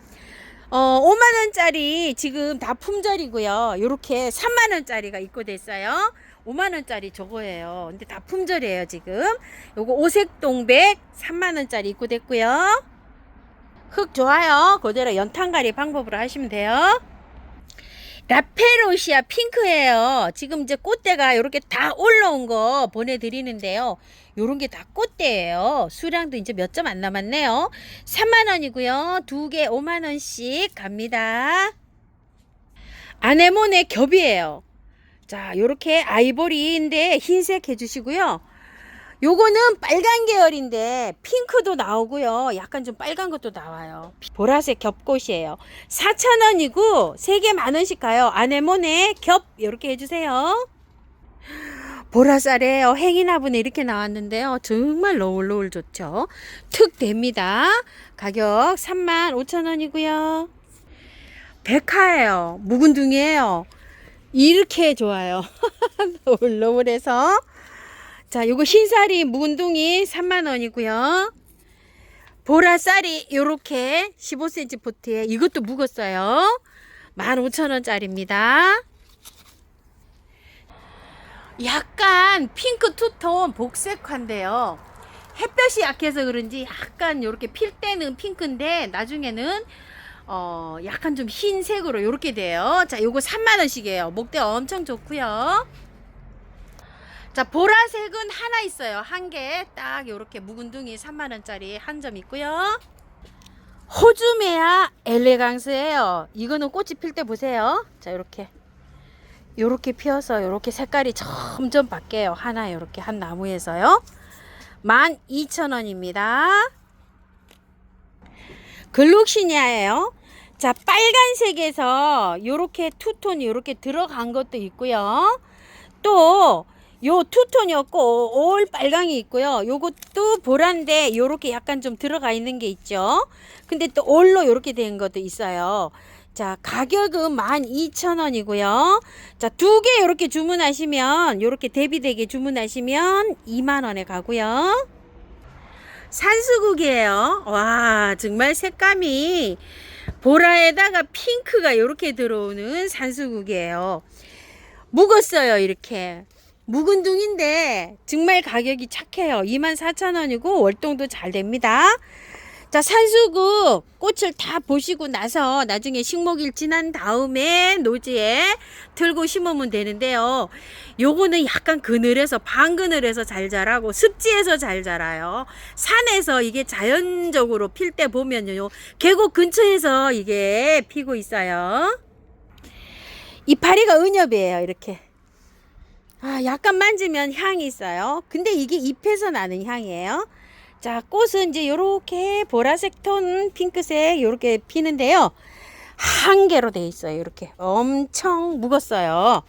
5만원짜리 지금 다 품절이고요. 요렇게 3만원짜리가 입고됐어요. 5만원짜리 저거예요. 근데 다 품절이에요 지금. 요거 오색 동백 3만원짜리 입고됐고요. 흙 좋아요. 그대로 연탄가리 방법으로 하시면 돼요. 라페로시아 핑크예요. 지금 이제 꽃대가 이렇게 다 올라온 거 보내드리는데요. 요런 게 다 꽃대예요. 수량도 이제 몇 점 안 남았네요. 3만원이고요. 2개 5만원씩 갑니다. 아네모네 겹이에요. 자, 요렇게 아이보리인데 흰색 해주시고요. 요거는 빨간 계열인데 핑크도 나오고요. 약간 좀 빨간 것도 나와요. 보라색 겹꽃이에요. 4,000원이고 3개 만원씩 가요. 아네모네 겹 이렇게 해주세요. 보라쌀에 행이나분에 이렇게 나왔는데요. 정말 노을노을 좋죠. 툭 됩니다. 가격 35,000원이고요. 백화예요. 묵은둥이에요. 이렇게 좋아요. 노을노을해서. 자, 요거 흰쌀이 묵은둥이 3만원이고요. 보라쌀이 요렇게 15cm 포트에 이것도 묵었어요. 15,000원짜리입니다. 약간 핑크 투톤 복색화인데요. 햇볕이 약해서 그런지 약간 요렇게 필 때는 핑크인데 나중에는 약간 좀 흰색으로 요렇게 돼요. 자, 요거 3만원씩이에요. 목대 엄청 좋고요. 자, 보라색은 하나 있어요. 한 개 딱 요렇게 묵은둥이 3만원짜리 한 점 있고요. 호주메아 엘레강스예요. 이거는 꽃이 필 때 보세요. 자, 요렇게 피어서 요렇게 색깔이 점점 바뀌어요. 하나 요렇게 한 나무에서요. 12,000원입니다. 글록시니아예요. 자, 빨간색에서 요렇게 투톤이 요렇게 들어간 것도 있고요. 또 요 투톤이었고 올 빨강이 있고요. 요것도 보라인데 요렇게 약간 좀 들어가 있는 게 있죠. 근데 또 올로 요렇게 된 것도 있어요. 자, 가격은 12,000원이고요. 자, 2개 요렇게 주문하시면 요렇게 대비되게 주문하시면 2만원에 가고요. 산수국이에요. 와, 정말 색감이 보라에다가 핑크가 요렇게 들어오는 산수국이에요. 묵었어요. 이렇게 묵은둥인데 정말 가격이 착해요. 24,000원이고 월동도 잘 됩니다. 자, 산수국 꽃을 다 보시고 나서 나중에 식목일 지난 다음에 노지에 들고 심으면 되는데요. 요거는 약간 그늘에서 반그늘에서 잘 자라고 습지에서 잘 자라요. 산에서 이게 자연적으로 필 때 보면요, 계곡 근처에서 이게 피고 있어요. 이파리가 은엽이에요. 이렇게 약간 만지면 향이 있어요. 근데 이게 잎에서 나는 향이에요. 자, 꽃은 이제 요렇게 보라색 톤 핑크색 요렇게 피는데요. 한 개로 돼 있어요. 이렇게 엄청 묵었어요.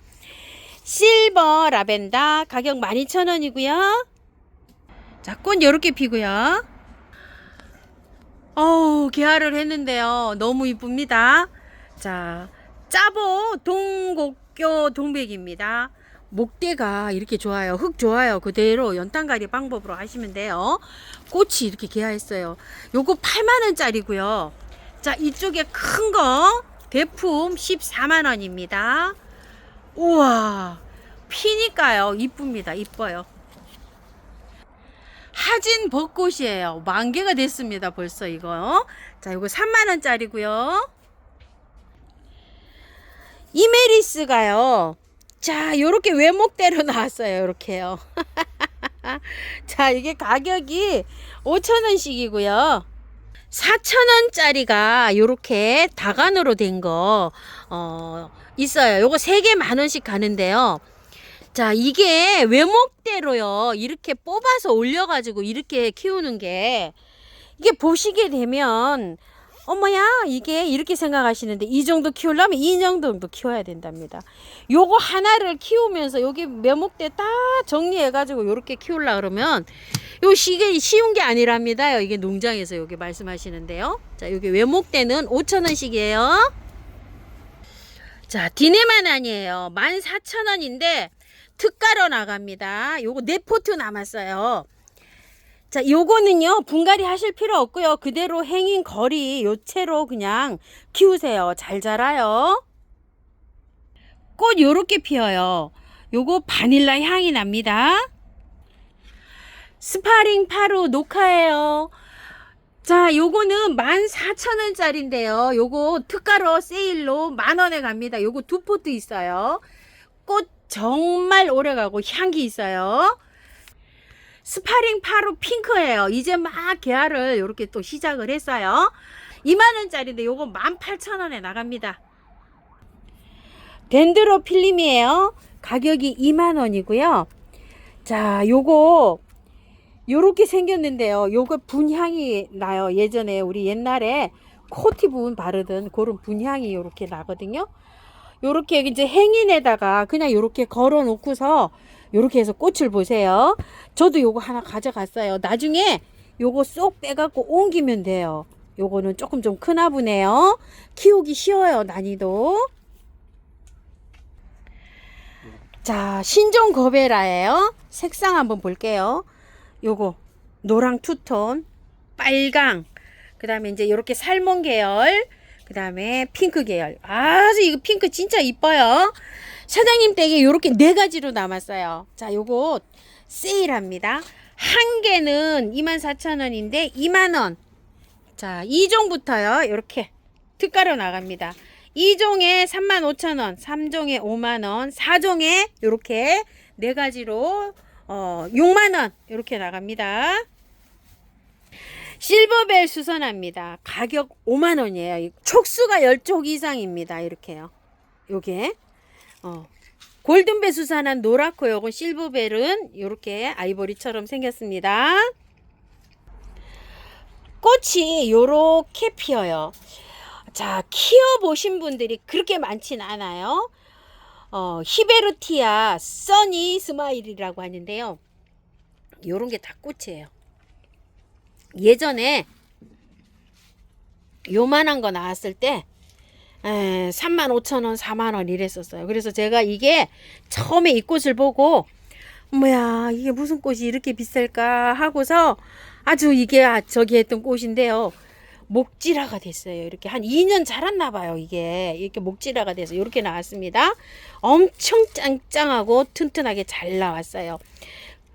실버 라벤더 가격 12,000원이고요. 자, 꽃 요렇게 피고요. 개화를 했는데요. 너무 이쁩니다. 자, 짜보 동곡교 동백입니다. 목대가 이렇게 좋아요. 흙 좋아요. 그대로 연탄가리 방법으로 하시면 돼요. 꽃이 이렇게 개화했어요. 요거 8만원짜리고요. 자, 이쪽에 큰 거 대품 14만원입니다. 우와, 피니까요. 이쁩니다. 이뻐요. 하진 벚꽃이에요. 만개가 됐습니다. 벌써 이거. 자, 요거 3만원짜리고요. 이메리스가요. 자, 요렇게 외목대로 나왔어요. 요렇게요. 자, 이게 가격이 5,000원씩이고요. 4,000원짜리가 요렇게 다간으로 된 거 있어요. 요거 3개 만원씩 가는데요. 자, 이게 외목대로요. 이렇게 뽑아서 올려가지고 이렇게 키우는 게 이게 보시게 되면 어머야 이게 이렇게 생각하시는데 이 정도 키우려면 이 정도 키워야 된답니다. 요거 하나를 키우면서 여기 묘목대 다 정리해 가지고 요렇게 키우려 그러면 요 시계 쉬운 게 아니랍니다. 이게 농장에서 여기 말씀하시는데요. 자, 여기 묘목대는 5,000원씩이에요. 자, 디네만 아니에요. 14,000원인데 특가로 나갑니다. 요거 4포트 남았어요. 자, 요거는요 분갈이 하실 필요 없고요, 그대로 행인 거리 요채로 그냥 키우세요. 잘 자라요. 꽃 요렇게 피어요. 요거 바닐라 향이 납니다. 스파링 파루 녹화예요. 자, 요거는 14,000원짜리인데요 요거 특가로 세일로 10,000원에 갑니다. 요거 2포트 있어요. 꽃 정말 오래가고 향기 있어요. 스파링 파루 핑크예요. 이제 막 개화를 이렇게 또 시작을 했어요. 20,000원짜리인데 요거 18,000원에 나갑니다. 덴드로 필름이에요. 가격이 20,000원이고요. 자, 요거 요렇게 생겼는데요. 요거 분향이 나요. 예전에 우리 옛날에 코티 부분 바르던 그런 분향이 요렇게 나거든요. 요렇게 이제 행인에다가 그냥 요렇게 걸어 놓고서 요렇게 해서 꽃을 보세요. 저도 요거 하나 가져갔어요. 나중에 요거 쏙 빼갖고 옮기면 돼요. 요거는 조금 좀 크나 보네요. 키우기 쉬워요, 난이도. 자, 신종 거베라예요. 색상 한번 볼게요. 요거 노랑 투톤, 빨강, 그 다음에 이제 요렇게 살몬 계열, 그 다음에 핑크 계열. 아주 이거 핑크 진짜 이뻐요. 사장님 댁에 요렇게 4가지로 남았어요. 자, 요거 세일합니다. 한 개는 24,000원인데 20,000원. 자, 2종부터요 요렇게 특가로 나갑니다. 2종에 35,000원, 3종에 50,000원, 4종에 요렇게 4가지로 60,000원 요렇게 나갑니다. 실버벨 수선합니다. 가격 50,000원이에요. 촉수가 10촉 이상입니다. 이렇게요. 요게 골든벨 수선한 노랗고 요건 실버벨은 요렇게 아이보리처럼 생겼습니다. 꽃이 요렇게 피어요. 자, 키워보신 분들이 그렇게 많진 않아요. 히베르티아 써니 스마일이라고 하는데요. 요런 게 다 꽃이에요. 예전에 요만한 거 나왔을 때 35,000원, 4만원 이랬었어요. 그래서 제가 이게 처음에 이 꽃을 보고 뭐야 이게 무슨 꽃이 이렇게 비쌀까 하고서 아주 이게 저기 했던 꽃인데요. 목지라가 됐어요. 이렇게 한 2년 자랐나 봐요. 이게 이렇게 목지라가 돼서 이렇게 나왔습니다. 엄청 짱짱하고 튼튼하게 잘 나왔어요.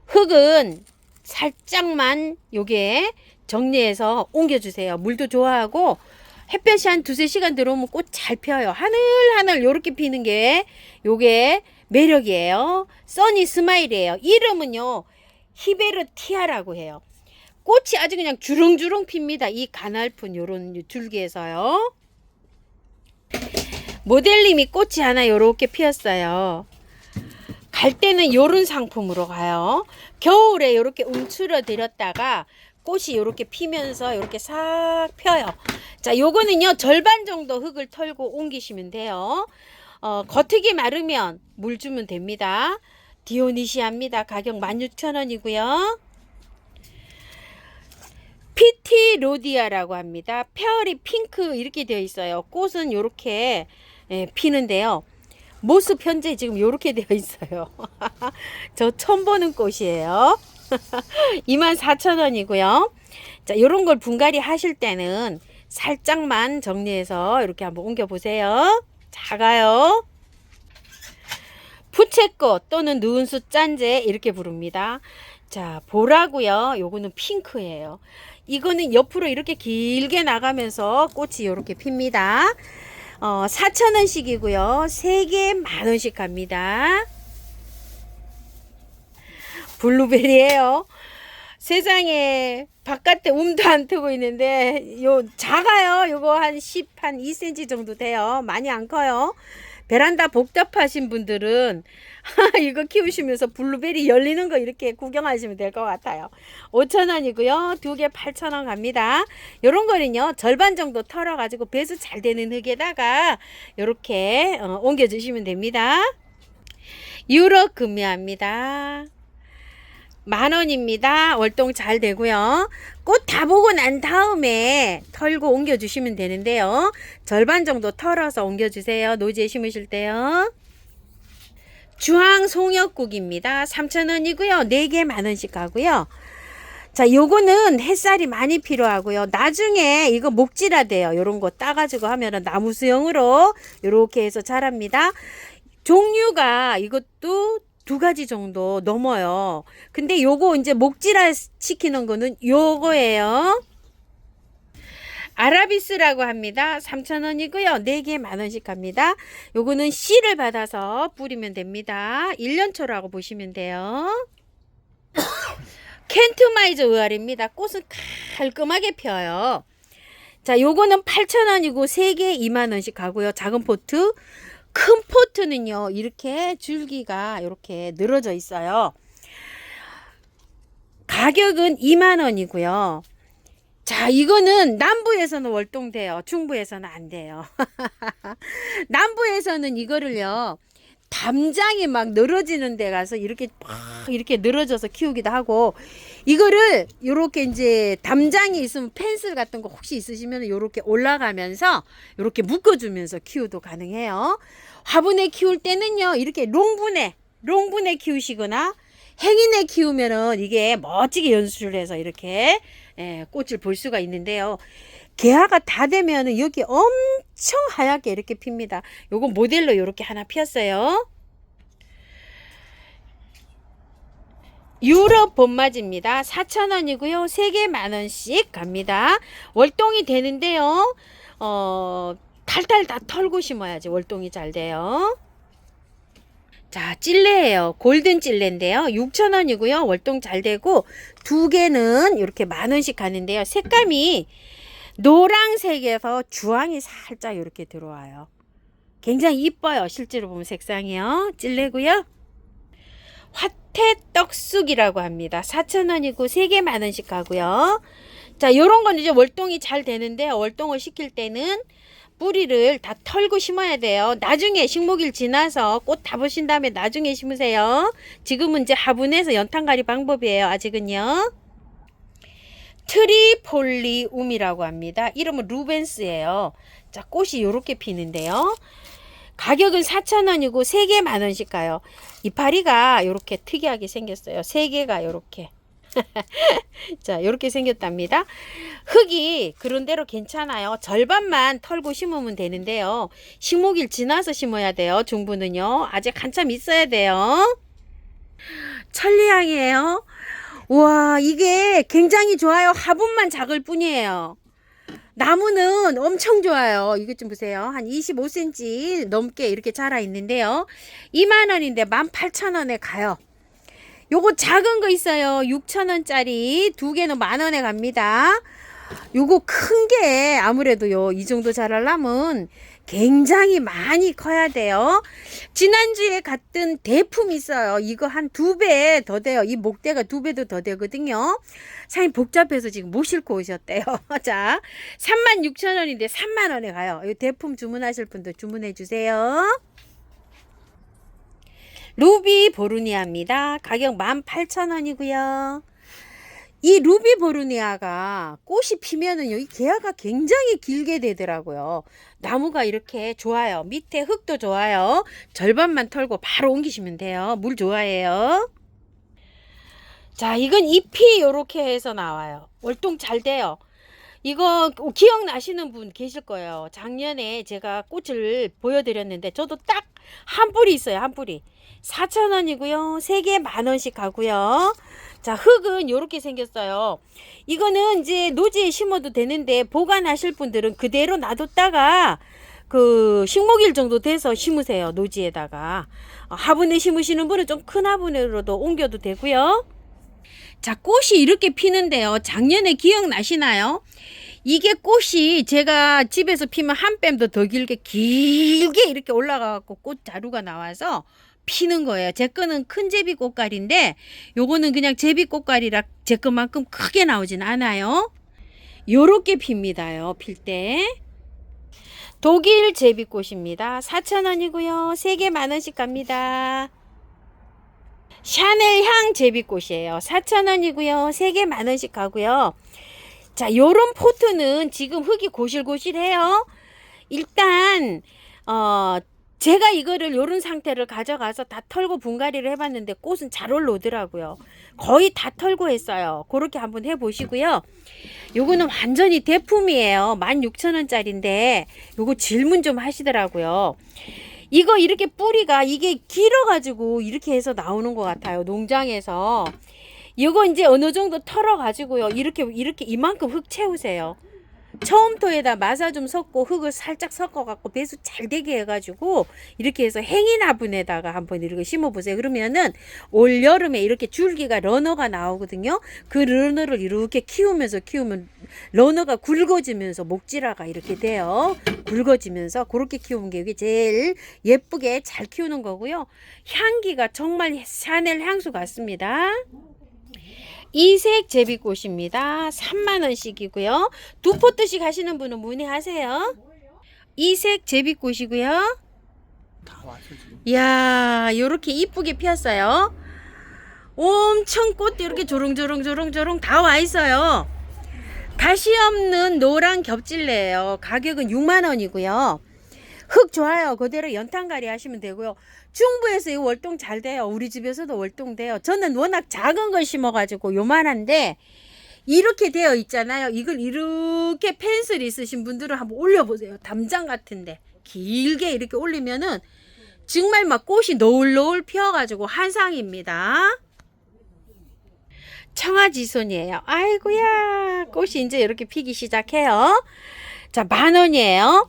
흙은 살짝만 요게 정리해서 옮겨주세요. 물도 좋아하고 햇볕이 한 2-3시간 들어오면 꽃 잘 펴요. 하늘하늘 요렇게 피는 게 요게 매력이에요. 써니 스마일이에요. 이름은요 히베르티아라고 해요. 꽃이 아주 그냥 주렁주렁 핍니다. 이 가냘픈 요런 줄기에서요. 모델님이 꽃이 하나 요렇게 피었어요. 갈 때는 요런 상품으로 가요. 겨울에 요렇게 움츠러들였다가 꽃이 요렇게 피면서 요렇게 싹 펴요. 자, 요거는요 절반 정도 흙을 털고 옮기시면 돼요. 겉흙이 마르면 물 주면 됩니다. 디오니시아입니다. 가격 16,000원이고요. 피티 로디아라고 합니다. 페어리 핑크 이렇게 되어 있어요. 꽃은 요렇게 피는데요. 모습 현재 지금 요렇게 되어 있어요. 저 처음 보는 꽃이에요. 24,000원이고요. 자, 요런 걸 분갈이 하실 때는 살짝만 정리해서 이렇게 한번 옮겨 보세요. 작아요. 부채꽃 또는 누운수 짠재 이렇게 부릅니다. 자, 보라고요. 요거는 핑크예요. 이거는 옆으로 이렇게 길게 나가면서 꽃이 이렇게 핍니다. 4,000원씩이고요. 3개 10,000원씩 갑니다. 블루베리예요. 세상에 바깥에 움도 안 트고 있는데 요 작아요. 요거 한 2cm 정도 돼요. 많이 안 커요. 베란다 복잡하신 분들은 이거 키우시면서 블루베리 열리는 거 이렇게 구경하시면 될 것 같아요. 5,000원이고요. 두 개 8,000원 갑니다. 요런 거는요, 절반 정도 털어가지고 배수 잘 되는 흙에다가 이렇게 옮겨주시면 됩니다. 유로 구매합니다. 10,000원입니다. 월동 잘 되고요. 꽃 다 보고 난 다음에 털고 옮겨주시면 되는데요. 절반 정도 털어서 옮겨주세요. 노지에 심으실 때요. 주황 송역국입니다. 3,000원이고요. 4개 10,000원씩 가고요. 자, 요거는 햇살이 많이 필요하고요. 나중에 이거 목질화 돼요. 요런 거 따가지고 하면은 나무 수영으로 요렇게 해서 자랍니다. 종류가 이것도 2가지 정도 넘어요. 근데 요거 이제 목질화 시키는 거는 요거예요. 아라비스라고 합니다. 3,000원이고요. 4개 10,000원씩 갑니다. 요거는 씨를 받아서 뿌리면 됩니다. 1년초라고 보시면 돼요. 켄트마이저 의아리입니다. 꽃은 깔끔하게 펴요. 자, 요거는 8,000원이고 3개 20,000원씩 가고요. 작은 포트. 큰 포트는요, 이렇게 줄기가 이렇게 늘어져 있어요. 가격은 20,000원이고요. 자, 이거는 남부에서는 월동돼요. 중부에서는 안 돼요. 남부에서는 이거를요, 담장이 막 늘어지는 데 가서 이렇게 막 이렇게 늘어져서 키우기도 하고, 이거를 요렇게 이제 담장이 있으면 펜슬 같은 거 혹시 있으시면 요렇게 올라가면서 요렇게 묶어주면서 키우도 가능해요. 화분에 키울 때는요, 이렇게 롱분에 키우시거나 행인에 키우면은 이게 멋지게 연수를 해서 이렇게 꽃을 볼 수가 있는데요. 개화가 다 되면은 여기 엄청 하얗게 이렇게 핍니다. 요거 모델로 이렇게 하나 피었어요. 유럽 봄맞이입니다. 4,000원이고요. 3개 10,000원씩 갑니다. 월동이 되는데요. 탈탈 다 털고 심어야지 월동이 잘 돼요. 자, 찔레예요. 골든 찔레인데요. 6,000원이고요. 월동 잘 되고 2개는 이렇게 10,000원씩 가는데요. 색감이 노란색에서 주황이 살짝 이렇게 들어와요. 굉장히 이뻐요. 실제로 보면 색상이요. 찔레고요. 화태 떡쑥이라고 합니다. 4,000원이고 3개 10,000원씩 가고요. 자, 요런 건 이제 월동이 잘 되는데 월동을 시킬 때는 뿌리를 다 털고 심어야 돼요. 나중에 식목일 지나서 꽃 다 보신 다음에 나중에 심으세요. 지금은 이제 화분에서 연탄가리 방법이에요. 아직은요. 트리폴리움이라고 합니다. 이름은 루벤스예요. 자, 꽃이 이렇게 피는데요. 가격은 4,000원이고 3개 10,000원씩 가요. 이파리가 이렇게 특이하게 생겼어요. 3개가 이렇게. 자, 이렇게 생겼답니다. 흙이 그런대로 괜찮아요. 절반만 털고 심으면 되는데요. 식목일 지나서 심어야 돼요. 중부는요. 아직 한참 있어야 돼요. 천리향이에요. 와, 이게 굉장히 좋아요. 화분만 작을 뿐이에요. 나무는 엄청 좋아요. 이것 좀 보세요. 한 25cm 넘게 이렇게 자라 있는데요. 20,000원인데 18,000원에 가요. 요거 작은 거 있어요. 6,000원짜리 2개는 10,000원에 갑니다. 요거 큰 게 아무래도요, 이 정도 자라려면 굉장히 많이 커야 돼요. 지난주에 갔던 대품 있어요. 이거 한 2배 더 돼요. 이 목대가 2배도 더 되거든요. 사장님 복잡해서 지금 못 싣고 오셨대요. 자, 36,000원인데 30,000원에 가요. 이 대품 주문하실 분도 주문해 주세요. 루비 보르니아입니다. 가격 18,000원이고요. 이 루비 보르니아가 꽃이 피면은요, 이 개화가 굉장히 길게 되더라고요. 나무가 이렇게 좋아요. 밑에 흙도 좋아요. 절반만 털고 바로 옮기시면 돼요. 물 좋아해요. 자, 이건 잎이 이렇게 해서 나와요. 월동 잘 돼요. 이거 기억나시는 분 계실 거예요. 작년에 제가 꽃을 보여드렸는데 저도 딱 한 뿌리 있어요. 한 뿌리. 4,000원이고요. 3개 10,000원씩 가고요. 자, 흙은 이렇게 생겼어요. 이거는 이제 노지에 심어도 되는데 보관하실 분들은 그대로 놔뒀다가 그 식목일 정도 돼서 심으세요. 노지에다가. 화분에 심으시는 분은 좀 큰 화분으로도 옮겨도 되고요. 자, 꽃이 이렇게 피는데요. 작년에 기억나시나요? 이게 꽃이 제가 집에서 피면 한 뺨도 더 길게 이렇게 올라가갖고 꽃 자루가 나와서 피는 거예요. 제 거는 큰 제비 꽃갈인데 요거는 그냥 제비 꽃갈이라 제 것만큼 크게 나오진 않아요. 요렇게 핍니다요. 필 때. 독일 제비꽃입니다. 4,000원이고요. 3개 만원씩 갑니다. 샤넬 향 제비꽃이에요. 4,000원이고요. 3개 만원씩 가고요. 자, 요런 포트는 지금 흙이 고실고실해요. 일단 제가 이거를 요런 상태를 가져가서 다 털고 분갈이를 해봤는데 꽃은 잘 올라오더라고요. 거의 다 털고 했어요. 그렇게 한번 해보시고요. 요거는 완전히 대품이에요. 16,000원짜리인데 요거 질문 좀 하시더라고요. 이거 이렇게 뿌리가 이게 길어가지고 이렇게 해서 나오는 것 같아요. 농장에서. 이거 이제 어느 정도 털어가지고요. 이렇게 이만큼 흙 채우세요. 처음토에다 마사 좀 섞고 흙을 살짝 섞어갖고 배수 잘 되게 해가지고 이렇게 해서 행인화분에다가 한번 이렇게 심어보세요. 그러면은 올 여름에 이렇게 줄기가 러너가 나오거든요. 그 러너를 이렇게 키우면 러너가 굵어지면서 목질화가 이렇게 돼요. 굵어지면서 그렇게 키우는 게 이게 제일 예쁘게 잘 키우는 거고요. 향기가 정말 샤넬 향수 같습니다. 이색 제비꽃입니다. 3만원씩이고요. 2포트씩 하시는 분은 문의하세요. 이색 제비꽃이고요. 다 왔어 지금. 이야, 요렇게 이쁘게 피었어요. 엄청 꽃도 이렇게 조롱조롱 다 와 있어요. 가시 없는 노란 겹질래예요. 가격은 6만원이고요. 흙 좋아요. 그대로 연탄가리 하시면 되고요. 중부에서 이 월동 잘 돼요. 우리 집에서도 월동 돼요. 저는 워낙 작은 걸 심어가지고 요만한데 이렇게 되어 있잖아요. 이걸 이렇게 펜슬 있으신 분들은 한번 올려보세요. 담장 같은데 길게 이렇게 올리면은 정말 막 꽃이 노을노을 피어가지고 한상입니다. 청아지손이에요. 아이고야, 꽃이 이제 이렇게 피기 시작해요. 자, 10,000원이에요.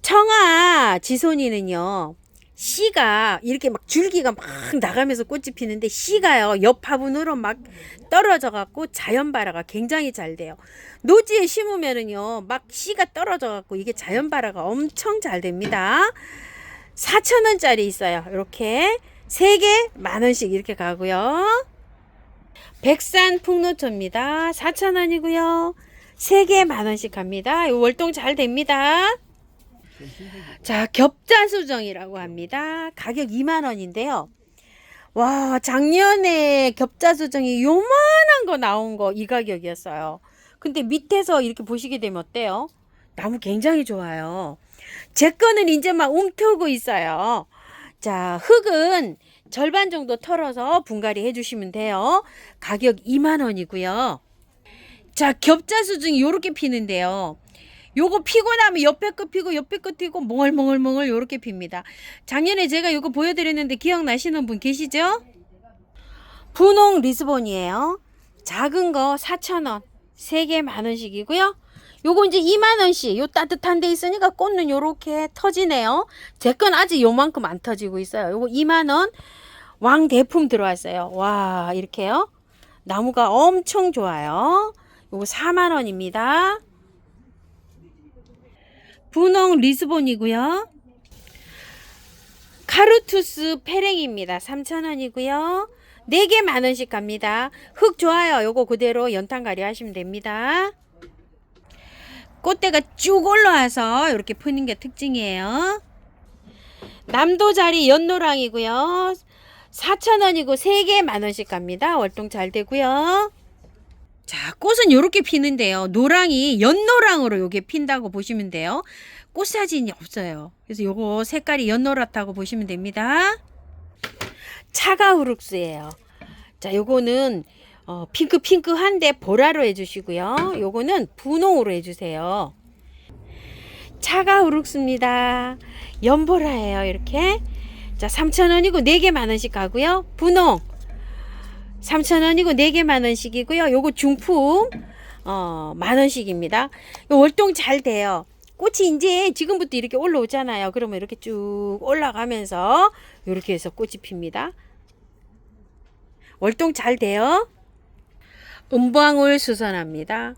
청아 지손이는요, 씨가 이렇게 막 줄기가 막 나가면서 꽃이 피는데 씨가요 옆 화분으로 막 떨어져 갖고 자연 발화가 굉장히 잘 돼요. 노지에 심으면은요 막 씨가 떨어져 갖고 이게 자연 발화가 엄청 잘 됩니다. 4,000원짜리 있어요. 이렇게 3개 만원씩 이렇게 가고요. 백산 풍노초입니다. 4,000원이고요. 3개 만원씩 갑니다. 이 월동 잘 됩니다. 자, 겹자수정이라고 합니다. 가격 2만원인데요. 와, 작년에 겹자수정이 요만한 거 나온 거 이 가격이었어요. 근데 밑에서 이렇게 보시게 되면 어때요? 나무 굉장히 좋아요. 제 거는 이제 막 움트고 있어요. 자, 흙은 절반 정도 털어서 분갈이 해주시면 돼요. 가격 2만원이고요. 자, 겹자수정이 요렇게 피는데요. 요거 피고 나면 옆에 거 피고 옆에 거 피고 몽글몽글 요렇게 핍니다. 작년에 제가 요거 보여드렸는데 기억나시는 분 계시죠? 분홍 리스본이에요. 작은 거 4,000원. 3개 만원씩이고요. 요거 이제 2만원씩. 요 따뜻한 데 있으니까 꽃은 요렇게 터지네요. 제 건 아직 요만큼 안 터지고 있어요. 요거 2만원. 왕대품 들어왔어요. 와, 이렇게요. 나무가 엄청 좋아요. 요거 4만원입니다. 분홍 리스본이고요. 카루투스 페랭입니다. 3,000원이고요. 4개 만원씩 갑니다. 흙 좋아요. 요거 그대로 연탄가리 하시면 됩니다. 꽃대가 쭉 올라와서 이렇게 푸는 게 특징이에요. 남도자리 연노랑이고요. 4,000원이고 3개 만원씩 갑니다. 월동 잘 되고요. 자, 꽃은 요렇게 피는데요. 노랑이 연노랑으로 요게 핀다고 보시면 돼요. 꽃 사진이 없어요. 그래서 요거 색깔이 연노랗다고 보시면 됩니다. 차가우룩스예요. 자, 요거는 핑크한데 보라로 해주시고요. 요거는 분홍으로 해주세요. 차가우룩스입니다. 연보라예요. 이렇게. 자, 3,000원이고 4개 만원씩 가고요. 분홍 3,000원이고 4개 만원씩이고요. 요거 중품 만원씩입니다. 요 월동 잘 돼요. 꽃이 이제 지금부터 이렇게 올라오잖아요. 그러면 이렇게 쭉 올라가면서 이렇게 해서 꽃이 핍니다. 월동 잘 돼요. 은방울 수선합니다.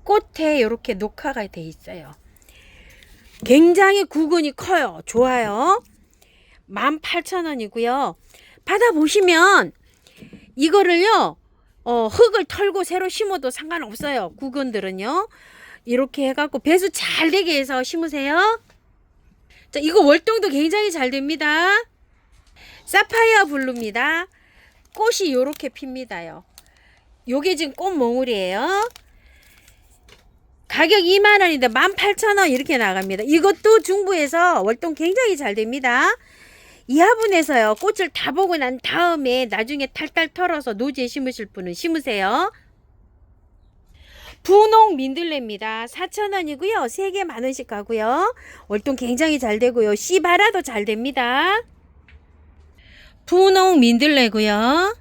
꽃에 이렇게 녹화가 돼 있어요. 굉장히 구근이 커요. 좋아요. 18,000원이고요. 받아보시면 이거를요, 흙을 털고 새로 심어도 상관없어요. 구근들은요. 이렇게 해갖고 배수 잘 되게 해서 심으세요. 자, 이거 월동도 굉장히 잘 됩니다. 사파이어 블루입니다. 꽃이 요렇게 핍니다요. 요게 지금 꽃몽울이에요. 가격 2만원인데 18,000원 이렇게 나갑니다. 이것도 중부에서 월동 굉장히 잘 됩니다. 이 화분에서요, 꽃을 다 보고 난 다음에 나중에 탈탈 털어서 노지에 심으실 분은 심으세요. 분홍 민들레입니다. 4,000원이고요. 3개 만원씩 가고요. 월동 굉장히 잘 되고요. 씨 발아도 잘 됩니다. 분홍 민들레고요.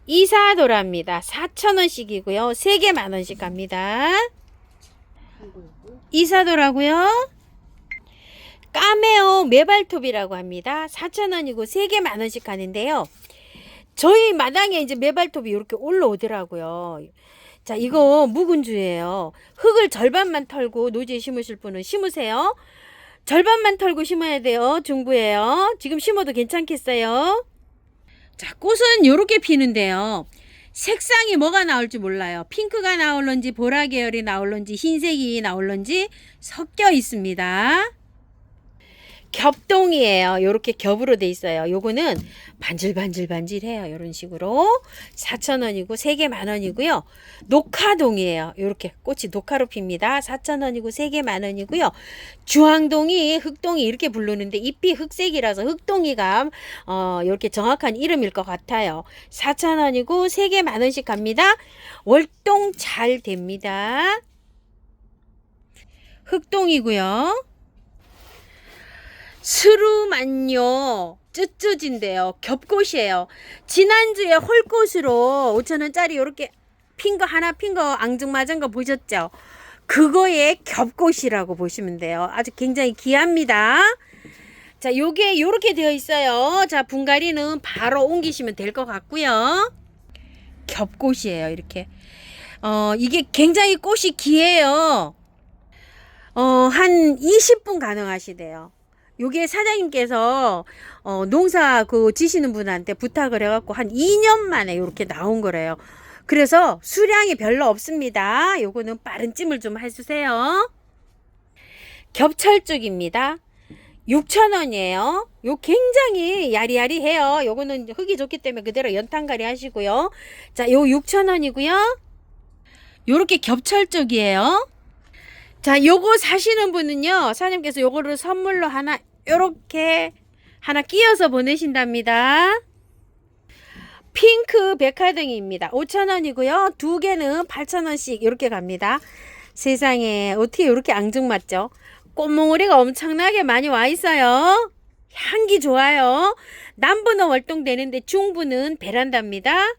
이사도라입니다. 4,000원씩이고요. 3개 만원씩 갑니다. 이사도라고요. 까메오 메발톱이라고 합니다. 4,000원이고 3개 만원씩 가는데요. 저희 마당에 이제 메발톱이 이렇게 올라오더라고요. 자, 이거 묵은주예요. 흙을 절반만 털고 노지에 심으실 분은 심으세요. 절반만 털고 심어야 돼요. 중부예요. 지금 심어도 괜찮겠어요. 자, 꽃은 이렇게 피는데요. 색상이 뭐가 나올지 몰라요. 핑크가 나올런지 보라 계열이 나올런지 흰색이 나올런지 섞여 있습니다. 겹동이에요. 이렇게 겹으로 돼 있어요. 요거는 반질반질반질해요. 이런 식으로 4,000원이고 3개 만원이고요. 녹화동이에요. 이렇게 꽃이 녹화로 핍니다. 4,000원이고 3개 만원이고요. 주황동이 흑동이 이렇게 부르는데 잎이 흑색이라서 흑동이가 이렇게 정확한 이름일 것 같아요. 4,000원이고 3개 만원씩 갑니다. 월동 잘 됩니다. 흑동이고요. 스루만요 쯔쯔진데요. 겹꽃이에요. 지난주에 홀꽃으로 5,000원짜리 이렇게 핀 거 하나 핀 거 앙증맞은 거 보셨죠? 그거의 겹꽃이라고 보시면 돼요. 아주 굉장히 귀합니다. 자, 요게 요렇게 되어 있어요. 자, 분갈이는 바로 옮기시면 될 것 같고요. 겹꽃이에요. 이렇게 이게 굉장히 꽃이 귀해요. 한 20분 가능하시대요. 요게 사장님께서 농사 지시는 분한테 부탁을 해갖고 한 2년 만에 이렇게 나온 거래요. 그래서 수량이 별로 없습니다. 요거는 빠른 찜을 좀 해주세요. 겹철쭉입니다. 6,000원이에요. 요 굉장히 야리야리해요. 요거는 흙이 좋기 때문에 그대로 연탄가리 하시고요. 자, 요 6,000원이고요. 요렇게 겹철쭉이에요. 자, 요거 사시는 분은요, 사장님께서 요거를 선물로 하나, 요렇게 하나 끼워서 보내신답니다. 핑크 백화등입니다. 5,000원이고요. 2개는 8,000원씩 이렇게 갑니다. 세상에, 어떻게 이렇게 앙증맞죠? 꽃몽우리가 엄청나게 많이 와 있어요. 향기 좋아요. 남부는 월동되는데 중부는 베란다입니다.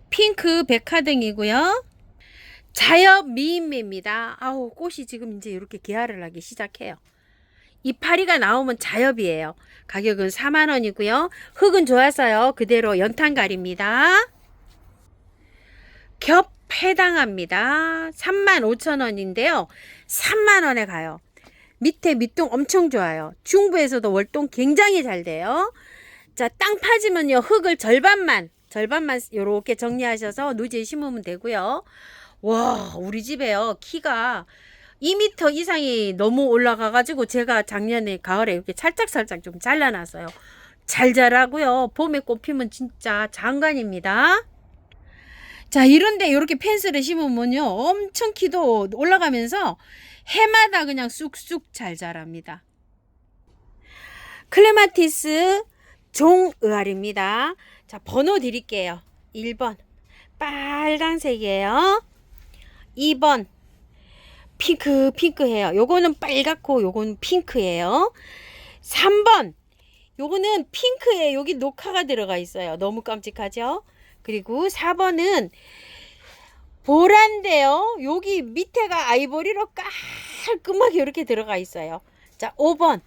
핑크 백화등이고요. 자엽 미인매입니다. 아우, 꽃이 지금 이제 이렇게 개화를 하기 시작해요. 이파리가 나오면 자엽이에요. 가격은 4만원이고요. 흙은 좋아서요. 그대로 연탄갈입니다. 겹 해당합니다. 35,000원인데요. 3만원에 가요. 밑에 밑동 엄청 좋아요. 중부에서도 월동 굉장히 잘 돼요. 자, 땅 파지면요. 흙을 절반만 요렇게 정리하셔서 노지에 심으면 되고요. 와, 우리 집에요. 키가 2m 이상이 너무 올라가가지고 제가 작년에 가을에 이렇게 살짝살짝 좀 잘라놨어요. 잘 자라고요. 봄에 꽃 피면 진짜 장관입니다. 자, 이런데 이렇게 펜스를 심으면요. 엄청 키도 올라가면서 해마다 그냥 쑥쑥 잘 자랍니다. 클레마티스 종의알입니다. 자, 번호 드릴게요. 1번 빨간색이에요. 2번 핑크해요. 요거는 빨갛고 요거는 핑크예요. 3번 요거는 핑크에 여기 녹화가 들어가 있어요. 너무 깜찍하죠? 그리고 4번은 보라인데요. 여기 밑에가 아이보리로 깔끔하게 이렇게 들어가 있어요. 자, 5번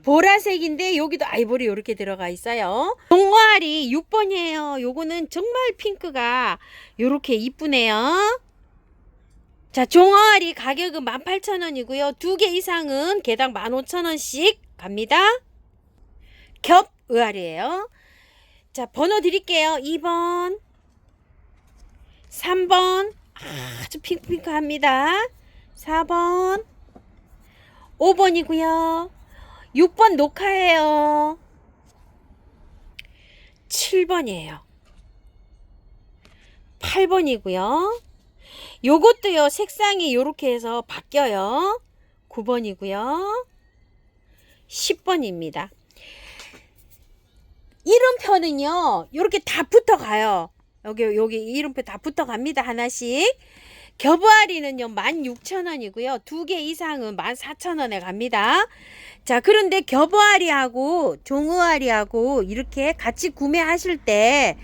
보라색인데 여기도 아이보리 이렇게 들어가 있어요. 동화알이 6번이에요. 요거는 정말 핑크가 이렇게 이쁘네요. 자, 종어알이 가격은 18,000원이고요. 2개 이상은 개당 15,000원씩 갑니다. 겹 의알이에요. 자, 번호 드릴게요. 2번, 3번, 아주 핑크핑크합니다. 4번, 5번이고요. 6번 녹화예요. 7번이에요. 8번이고요. 요것도요, 색상이 요렇게 해서 바뀌어요. 9번이고요. 10번입니다. 이름표는요, 요렇게 다 붙어 가요. 여기 이름표 다 붙어 갑니다. 하나씩. 겹알이는요, 16,000원이고요. 2개 이상은 14,000원에 갑니다. 자, 그런데 겹알이하고 종어알이하고 이렇게 같이 구매하실 때,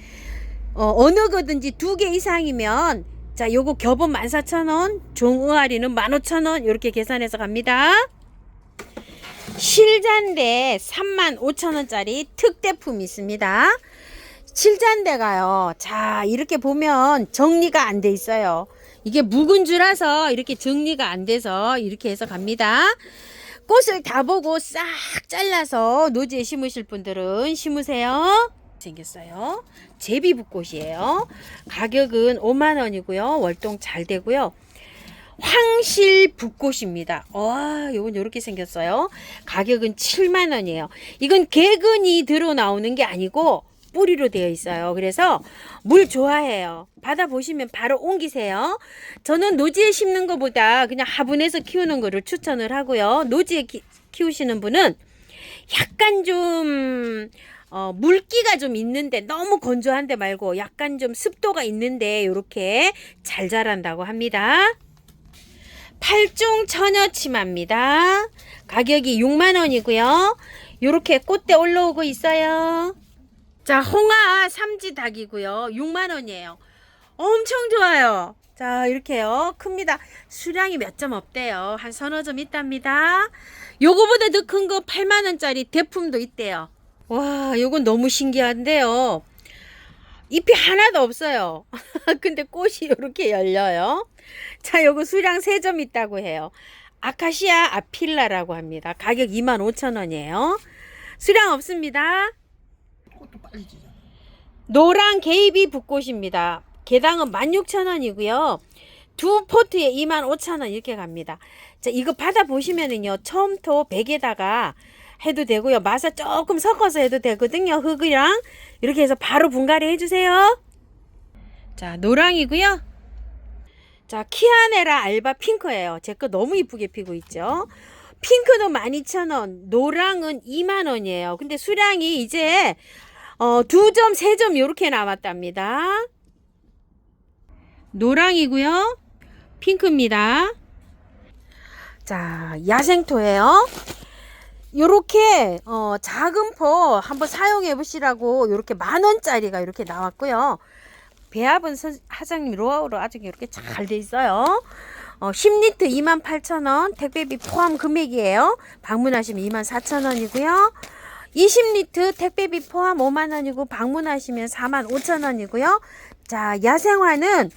어느 거든지 2개 이상이면, 자, 요거 겹은 14,000원, 종어알이는 15,000원, 이렇게 계산해서 갑니다. 실잔대 35,000원짜리 특대품이 있습니다. 실잔대가요, 자, 이렇게 보면 정리가 안 돼 있어요. 이게 묵은 줄라서 이렇게 정리가 안 돼서 이렇게 해서 갑니다. 꽃을 다 보고 싹 잘라서 노지에 심으실 분들은 심으세요. 생겼어요. 제비붓꽃이에요. 가격은 5만원이고요. 월동 잘 되고요. 황실붓꽃입니다. 와, 요건 요렇게 생겼어요. 가격은 7만원이에요. 이건 개근이 들어 나오는 게 아니고 뿌리로 되어 있어요. 그래서 물 좋아해요. 받아보시면 바로 옮기세요. 저는 노지에 심는 것보다 그냥 화분에서 키우는 거를 추천을 하고요. 노지에 키우시는 분은 약간 좀 물기가 좀 있는데 너무 건조한데 말고 약간 좀 습도가 있는데 이렇게 잘 자란다고 합니다. 팔중 처녀 치마입니다. 가격이 6만원이고요. 이렇게 꽃대 올라오고 있어요. 자, 홍아 삼지닭이고요. 6만원이에요. 엄청 좋아요. 자, 이렇게요. 큽니다. 수량이 몇 점 없대요. 한 서너 점 있답니다. 요거보다 더 큰 거 8만원짜리 대품도 있대요. 와, 요건 너무 신기한데요. 잎이 하나도 없어요. 근데 꽃이 이렇게 열려요. 자, 요거 수량 3점 있다고 해요. 아카시아 아필라라고 합니다. 가격 25,000원이에요. 수량 없습니다. 꽃도 빨리 지잖아. 노랑 게이비 붓꽃입니다. 개당은 16,000원이고요. 2포트에 25,000원 이렇게 갑니다. 자, 이거 받아보시면은요, 처음토 100에다가 해도 되고요. 마사 조금 섞어서 해도 되거든요. 흙이랑. 이렇게 해서 바로 분갈이 해주세요. 자, 노랑이고요. 자, 키아네라 알바 핑크예요. 제 거 너무 이쁘게 피고 있죠. 핑크도 12,000원, 노랑은 2만원이에요. 근데 수량이 이제 2점, 3점 이렇게 남았답니다. 노랑이고요. 핑크입니다. 자, 야생토예요. 요렇게 작은 포 한번 사용해 보시라고 요렇게 10,000원짜리가 이렇게 나왔고요. 배합은 사장님 로아우로 아주 이렇게 잘 돼 있어요. 10리터 28,000원, 택배비 포함 금액이에요. 방문하시면 24,000원이고요. 20리터 택배비 포함 5만원이고 방문하시면 45,000원이고요. 자, 야생화는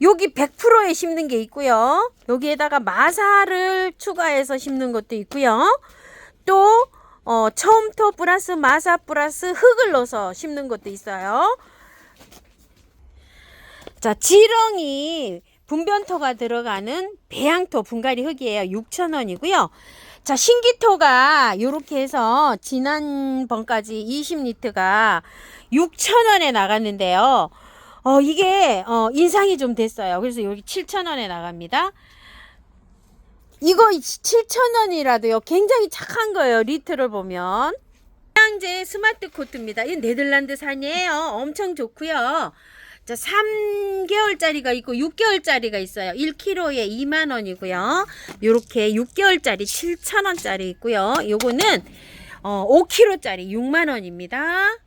여기 100%에 심는 게 있고요. 여기에다가 마사를 추가해서 심는 것도 있고요. 또 처음토 플러스 마사 플러스 흙을 넣어서 심는 것도 있어요. 자, 지렁이 분변토가 들어가는 배양토 분갈이 흙이에요. 6,000원이고요. 자, 신기토가 이렇게 해서 지난번까지 20리터가 6,000원에 나갔는데요. 이게 인상이 좀 됐어요. 그래서 여기 7,000원에 나갑니다. 이거 7,000원이라도요. 굉장히 착한 거예요. 리트를 보면. 태양제 스마트 코트입니다. 이건 네덜란드산이에요. 엄청 좋고요. 자, 3개월짜리가 있고 6개월짜리가 있어요. 1kg에 2만원이고요. 요렇게 6개월짜리 7,000원짜리 있고요. 요거는 5kg짜리 6만원입니다.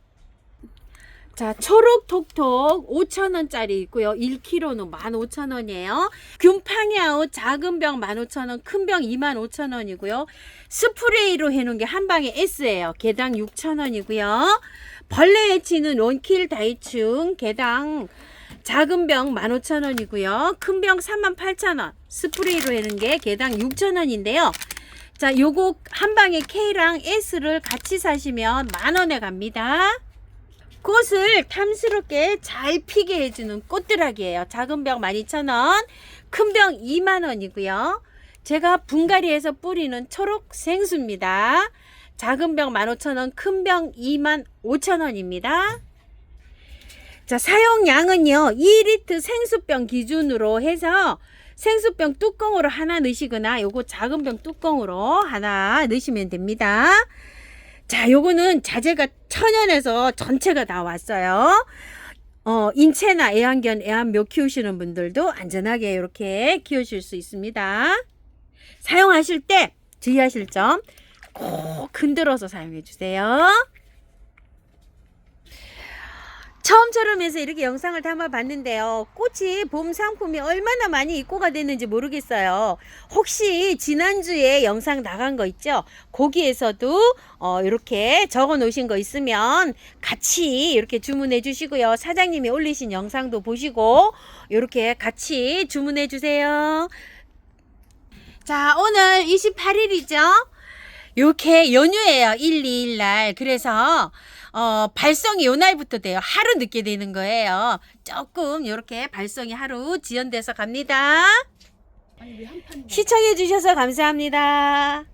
자, 초록 톡톡 5,000원짜리 있고요. 1kg는 15,000원이에요. 균팡야오 작은 병 15,000원, 큰 병 25,000원이고요. 스프레이로 해놓은 게 한 방에 S예요. 개당 6,000원이고요. 벌레 해치는 원킬 다이충 개당 작은 병 15,000원이고요. 큰 병 38,000원. 스프레이로 해는 게 개당 6,000원인데요. 자, 요거 한 방에 K랑 S를 같이 사시면 10,000원에 갑니다. 꽃을 탐스럽게 잘 피게 해주는 꽃드락이에요. 작은 병 12,000원, 큰 병 20,000원이고요. 제가 분갈이해서 뿌리는 초록 생수입니다. 작은 병 15,000원, 큰 병 25,000원입니다. 자, 사용량은요, 2리터 생수병 기준으로 해서 생수병 뚜껑으로 하나 넣으시거나 요거 작은 병 뚜껑으로 하나 넣으시면 됩니다. 자, 요거는 자재가 천연에서 전체가 다 왔어요. 인체나 애완견, 애완묘 키우시는 분들도 안전하게 이렇게 키우실 수 있습니다. 사용하실 때 주의하실 점 꼭 흔들어서 사용해 주세요. 처음처럼 해서 이렇게 영상을 담아 봤는데요. 꽃이 봄 상품이 얼마나 많이 입고가 됐는지 모르겠어요. 혹시 지난주에 영상 나간 거 있죠? 거기에서도 이렇게 적어 놓으신 거 있으면 같이 이렇게 주문해 주시고요. 사장님이 올리신 영상도 보시고 이렇게 같이 주문해 주세요. 자, 오늘 28일이죠? 이렇게 연휴예요. 1, 2일 날. 그래서 발송이 요 날부터 돼요. 하루 늦게 되는 거예요. 조금 이렇게 발송이 하루 지연돼서 갑니다. 아니 왜 한 판? 시청해 주셔서 감사합니다.